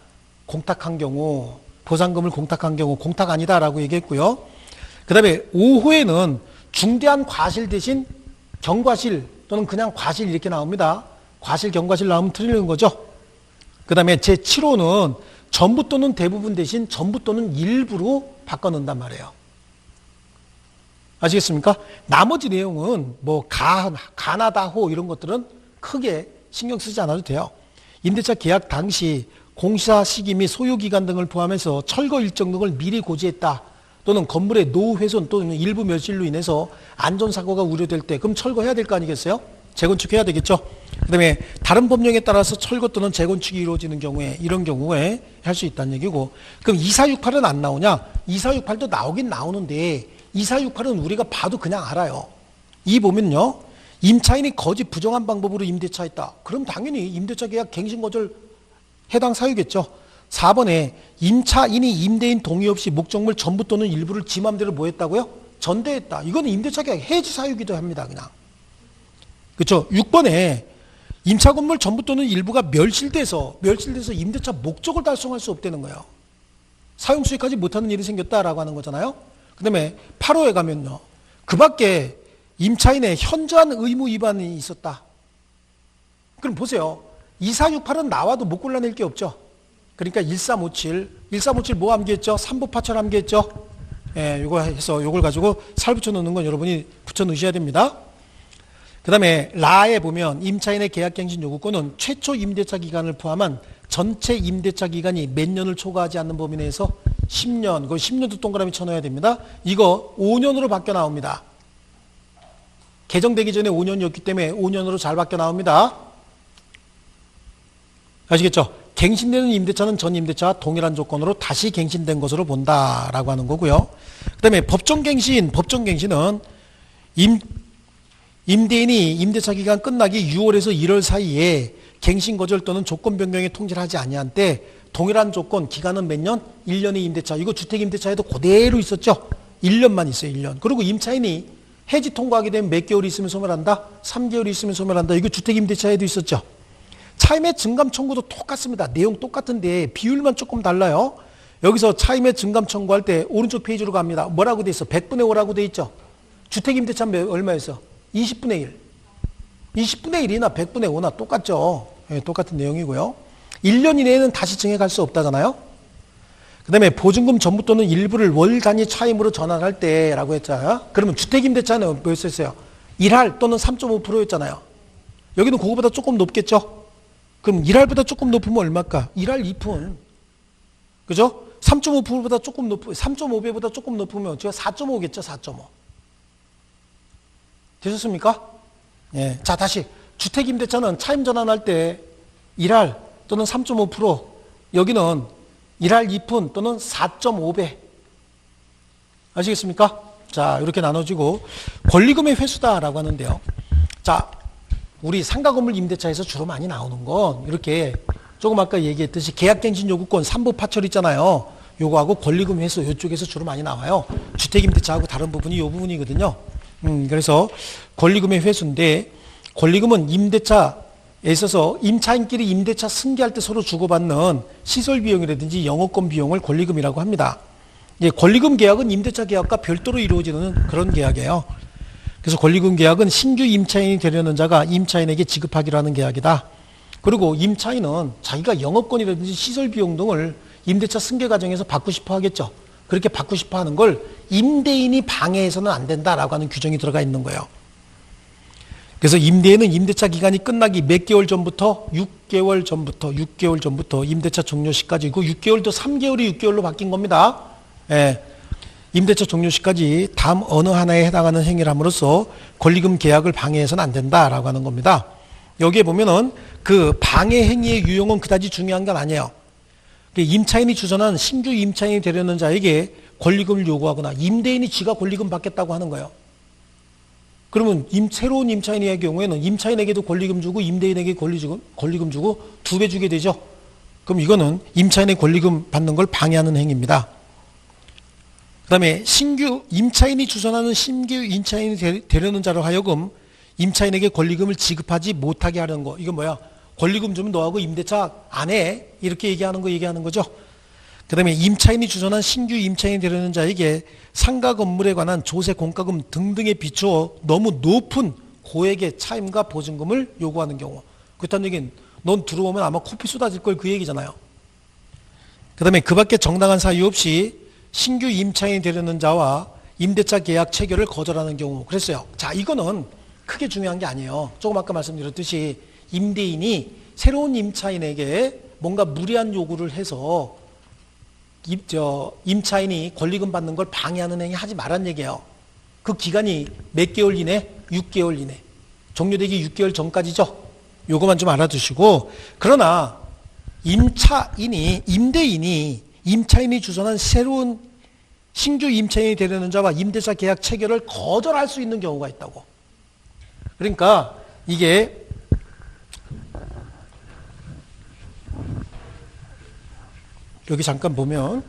[SPEAKER 1] 공탁한 경우, 보상금을 공탁한 경우, 공탁 아니다라고 얘기했고요. 그 다음에 5호에는 중대한 과실 대신 경과실 또는 그냥 과실 이렇게 나옵니다. 과실, 경과실 나오면 틀리는 거죠. 그 다음에 제7호는 전부 또는 대부분 대신 전부 또는 일부로 바꿔놓는단 말이에요. 아시겠습니까? 나머지 내용은 뭐 가나다호 이런 것들은 크게 신경 쓰지 않아도 돼요. 임대차 계약 당시 공사 시기 및 소요기간 등을 포함해서 철거 일정 등을 미리 고지했다. 또는 건물의 노후 훼손 또는 일부 멸실로 인해서 안전사고가 우려될 때 그럼 철거해야 될 거 아니겠어요? 재건축해야 되겠죠. 그 다음에 다른 법령에 따라서 철거 또는 재건축이 이루어지는 경우에 이런 경우에 할 수 있다는 얘기고 그럼 2468은 안 나오냐? 2468도 나오긴 나오는데 2468은 우리가 봐도 그냥 알아요. 이 보면요. 임차인이 거짓 부정한 방법으로 임대차 했다. 그럼 당연히 임대차 계약 갱신거절 해당 사유겠죠. 4번에 임차인이 임대인 동의 없이 목적물 전부 또는 일부를 지 맘대로 뭐 했다고요? 전대했다. 이거는 임대차 계약 해지 사유기도 합니다. 그냥. 그렇죠. 6번에 임차 건물 전부 또는 일부가 멸실돼서 임대차 목적을 달성할 수 없다는 거예요. 사용 수익하지 못하는 일이 생겼다라고 하는 거잖아요. 그 다음에 8호에 가면요. 그 밖에 임차인의 현저한 의무 위반이 있었다. 그럼 보세요. 2468은 나와도 못 골라낼 게 없죠. 그러니까 1357 뭐 암기했죠? 삼부파철 암기했죠? 예, 요거 해서 요걸 가지고 살 붙여 놓는 건 여러분이 붙여 넣으셔야 됩니다. 그 다음에 라에 보면 임차인의 계약갱신 요구권은 최초 임대차 기간을 포함한 전체 임대차 기간이 몇 년을 초과하지 않는 범위 내에서 10년, 그 10년도 동그라미 쳐넣어야 됩니다. 이거 5년으로 바뀌어 나옵니다. 개정되기 전에 5년이었기 때문에 5년으로 잘 바뀌어 나옵니다. 아시겠죠? 갱신되는 임대차는 전 임대차와 동일한 조건으로 다시 갱신된 것으로 본다라고 하는 거고요. 그 다음에 법정갱신은 임대인이 임대차 기간 끝나기 6월에서 1월 사이에 갱신 거절 또는 조건 변경에 통지를 하지 아니한 때 동일한 조건 기간은 몇 년? 1년의 임대차. 이거 주택 임대차에도 그대로 있었죠. 1년만 있어요. 1년. 그리고 임차인이 해지 통과하게 되면 몇 개월이 있으면 소멸한다? 3개월이 있으면 소멸한다. 이거 주택 임대차에도 있었죠. 차임의 증감 청구도 똑같습니다. 내용 똑같은데 비율만 조금 달라요. 여기서 차임의 증감 청구할 때 오른쪽 페이지로 갑니다. 뭐라고 돼 있어? 100분의 5라고 돼 있죠. 주택 임대차는 얼마였어? 20분의 1. 20분의 1이나 100분의 5나 똑같죠. 예, 똑같은 내용이고요. 1년 이내에는 다시 증액할 수 없다잖아요. 그 다음에 보증금 전부 또는 일부를 월 단위 차임으로 전환할 때라고 했잖아요. 그러면 주택임대차는 뭐였어요? 1할 또는 3.5%였잖아요. 여기는 그거보다 조금 높겠죠? 그럼 1할보다 조금 높으면 얼마일까? 1할 2푼. 그죠? 3.5%보다 조금 높으면, 3.5배보다 조금 높으면 제가 4.5겠죠? 4.5. 되셨습니까? 예. 자, 다시. 주택임대차는 차임 전환할 때 1할 또는 3.5%, 여기는 1할 2푼 또는 4.5배. 아시겠습니까? 자, 이렇게 나눠지고, 권리금의 회수다라고 하는데요. 자, 우리 상가건물 임대차에서 주로 많이 나오는 건, 이렇게 조금 아까 얘기했듯이 계약갱신 요구권 3부 파철 있잖아요. 요거하고 권리금 회수, 이쪽에서 주로 많이 나와요. 주택임대차하고 다른 부분이 이 부분이거든요. 그래서 권리금의 회수인데, 권리금은 임대차에 있어서 임차인끼리 임대차 승계할 때 서로 주고받는 시설 비용이라든지 영업권 비용을 권리금이라고 합니다. 예, 권리금 계약은 임대차 계약과 별도로 이루어지는 그런 계약이에요. 그래서 권리금 계약은 신규 임차인이 되려는 자가 임차인에게 지급하기로 하는 계약이다. 그리고 임차인은 자기가 영업권이라든지 시설 비용 등을 임대차 승계 과정에서 받고 싶어 하겠죠. 그렇게 받고 싶어 하는 걸 임대인이 방해해서는 안 된다라고 하는 규정이 들어가 있는 거예요. 그래서 임대인은 임대차 기간이 끝나기 몇 개월 전부터 6개월 전부터 임대차 종료 시까지고 6개월도 3개월이 6개월로 바뀐 겁니다. 예. 임대차 종료 시까지 다음 어느 하나에 해당하는 행위를 함으로써 권리금 계약을 방해해서는 안 된다라고 하는 겁니다. 여기에 보면은 그 방해 행위의 유형은 그다지 중요한 건 아니에요. 임차인이 주선한 신규 임차인이 되려는 자에게 권리금을 요구하거나 임대인이 지가 권리금 받겠다고 하는 거예요. 그러면 새로운 임차인의 경우에는 임차인에게도 권리금 주고 임대인에게 권리금 주고 2배 주게 되죠. 그럼 이거는 임차인의 권리금 받는 걸 방해하는 행위입니다. 그 다음에 신규 임차인이 주선하는 신규 임차인이 되려는 자로 하여금 임차인에게 권리금을 지급하지 못하게 하는 거. 이건 뭐야? 권리금 주면 너하고 임대차 안 해. 이렇게 얘기하는 거죠. 그 다음에 임차인이 주선한 신규 임차인이 되려는 자에게 상가 건물에 관한 조세 공과금 등등에 비추어 너무 높은 고액의 차임과 보증금을 요구하는 경우. 그렇다는 얘기는 넌 들어오면 아마 코피 쏟아질 걸 그 얘기잖아요. 그 다음에 그 밖에 정당한 사유 없이 신규 임차인이 되려는 자와 임대차 계약 체결을 거절하는 경우. 그랬어요. 자, 이거는 크게 중요한 게 아니에요. 조금 아까 말씀드렸듯이 임대인이 새로운 임차인에게 뭔가 무리한 요구를 해서 임차인이 권리금 받는 걸 방해하는 행위 하지 말란 얘기예요. 그 기간이 몇 개월 이내? 6개월 이내. 종료되기 6개월 전까지죠. 요거만 좀 알아두시고, 그러나 임대인이 임차인이 주선한 새로운 신규 임차인이 되려는 자와 임대차 계약 체결을 거절할 수 있는 경우가 있다고. 그러니까 이게 여기 잠깐 보면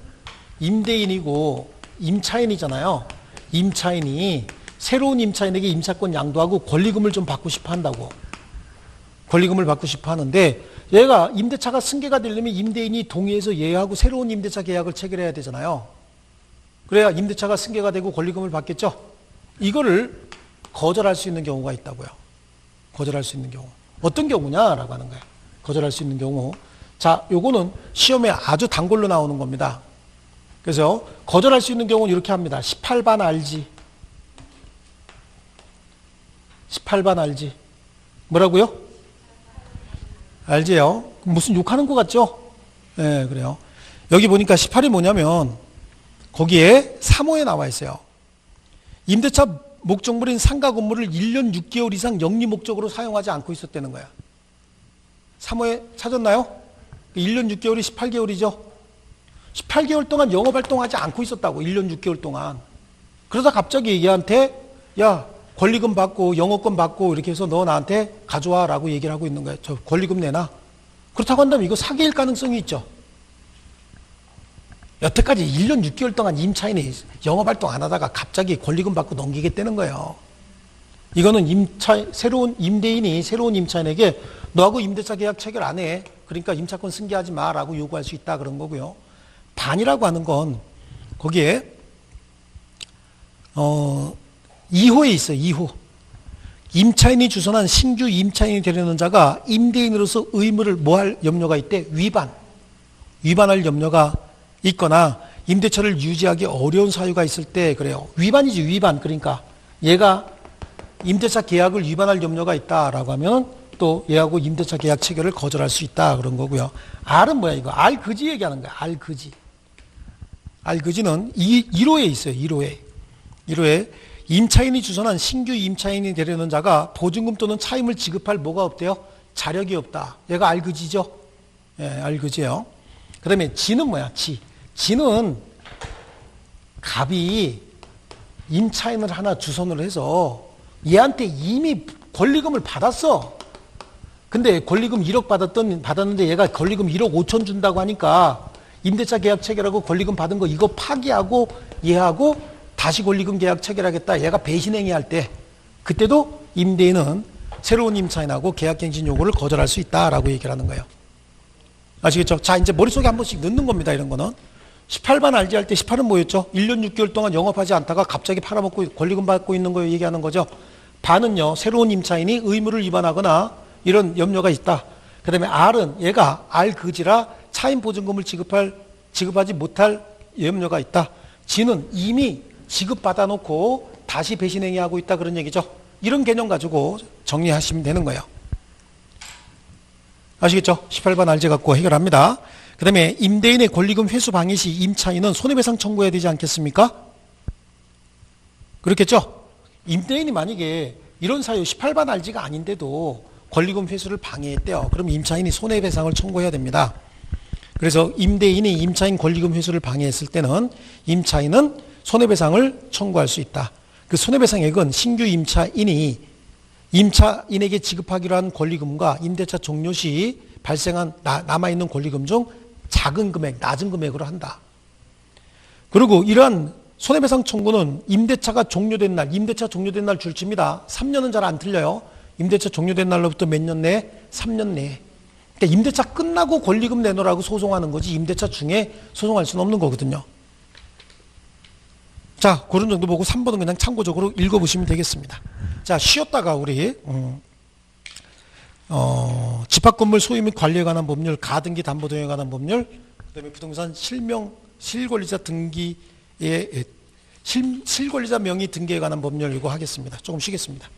[SPEAKER 1] 임대인이고 임차인이잖아요. 임차인이 새로운 임차인에게 임차권 양도하고 권리금을 좀 받고 싶어 한다고. 권리금을 받고 싶어 하는데 얘가 임대차가 승계가 되려면 임대인이 동의해서 얘하고 새로운 임대차 계약을 체결해야 되잖아요. 그래야 임대차가 승계가 되고 권리금을 받겠죠. 이거를 거절할 수 있는 경우가 있다고요. 거절할 수 있는 경우. 어떤 경우냐라고 하는 거예요. 거절할 수 있는 경우. 자, 요거는 시험에 아주 단골로 나오는 겁니다. 그래서 거절할 수 있는 경우는 이렇게 합니다. 18반 알지? 18반 알지? 뭐라고요? 알지요? 무슨 욕하는 것 같죠? 네, 그래요. 여기 보니까 18이 뭐냐면 거기에 3호에 나와 있어요. 임대차 목적물인 상가 건물을 1년 6개월 이상 영리 목적으로 사용하지 않고 있었다는 거야. 3호에 찾았나요? 1년 6개월이 18개월이죠. 18개월 동안 영업활동하지 않고 있었다고. 1년 6개월 동안. 그러다 갑자기 얘한테 야, 권리금 받고 영업권 받고 이렇게 해서 너 나한테 가져와 라고 얘기를 하고 있는 거예요. 저 권리금 내놔. 그렇다고 한다면 이거 사기일 가능성이 있죠. 여태까지 1년 6개월 동안 임차인이 영업활동 안 하다가 갑자기 권리금 받고 넘기겠다는 거예요. 이거는 새로운 임대인이 새로운 임차인에게 너하고 임대차 계약 체결 안 해. 그러니까 임차권 승계하지 마라고 요구할 수 있다 그런 거고요. 반이라고 하는 건 거기에 2호에 있어요. 2호. 임차인이 주선한 신규 임차인이 되려는 자가 임대인으로서 의무를 뭐할 염려가 있대? 위반할 염려가 있거나 임대차를 유지하기 어려운 사유가 있을 때 그래요. 위반이지 위반. 그러니까 얘가 임대차 계약을 위반할 염려가 있다라고 하면 또 얘하고 임대차 계약 체결을 거절할 수 있다 그런 거고요. R은 뭐야 이거? R 그지 얘기하는 거야. R 그지. R 그지는 1호에 있어요. 1호에 임차인이 주선한 신규 임차인이 되려는 자가 보증금 또는 차임을 지급할 뭐가 없대요? 자력이 없다. 얘가 R 그지죠? 예, R 그지예요. 그 다음에 지는 뭐야? 지는 갑이 임차인을 하나 주선을 해서 얘한테 이미 권리금을 받았어. 근데 권리금 1억 받았는데 얘가 권리금 1억 5천 준다고 하니까 임대차 계약 체결하고 권리금 받은 거 이거 파기하고 얘하고 다시 권리금 계약 체결하겠다. 얘가 배신행위 할 때 그때도 임대인은 새로운 임차인하고 계약갱신 요구를 거절할 수 있다라고 얘기를 하는 거예요. 아시겠죠? 자, 이제 머릿속에 한 번씩 넣는 겁니다. 이런 거는. 18반 알지 할 때 18은 뭐였죠? 1년 6개월 동안 영업하지 않다가 갑자기 팔아먹고 권리금 받고 있는 거 얘기하는 거죠. 반은요, 새로운 임차인이 의무를 위반하거나 이런 염려가 있다. 그 다음에 R은 얘가 R그지라 차임 보증금을 지급하지 못할 염려가 있다. G는 이미 지급받아 놓고 다시 배신행위하고 있다, 그런 얘기죠. 이런 개념 가지고 정리하시면 되는 거예요. 아시겠죠? 18번 알제 갖고 해결합니다. 그 다음에 임대인의 권리금 회수 방해 시 임차인은 손해배상 청구해야 되지 않겠습니까? 그렇겠죠? 임대인이 만약에 이런 사유 18번 알지가 아닌데도 권리금 회수를 방해했대요. 그럼 임차인이 손해배상을 청구해야 됩니다. 그래서 임대인이 임차인 권리금 회수를 방해했을 때는 임차인은 손해배상을 청구할 수 있다. 그 손해배상액은 신규 임차인이 임차인에게 지급하기로 한 권리금과 임대차 종료 시 발생한 남아있는 권리금 중 작은 금액, 낮은 금액으로 한다. 그리고 이러한 손해배상 청구는 임대차 종료된 날 줄칩니다. 3년은 잘 안 틀려요. 임대차 종료된 날로부터 몇 년 내에? 3년 내에. 그러니까 임대차 끝나고 권리금 내놓으라고 소송하는 거지 임대차 중에 소송할 수는 없는 거거든요. 자, 그런 정도 보고 3번은 그냥 참고적으로 읽어보시면 되겠습니다. 자, 쉬었다가 우리 집합건물 소유 및 관리에 관한 법률, 가등기 담보등에 관한 법률, 그다음에 부동산 실권리자 등기의 실권리자 명의 등기에 관한 법률 이거 하겠습니다. 조금 쉬겠습니다.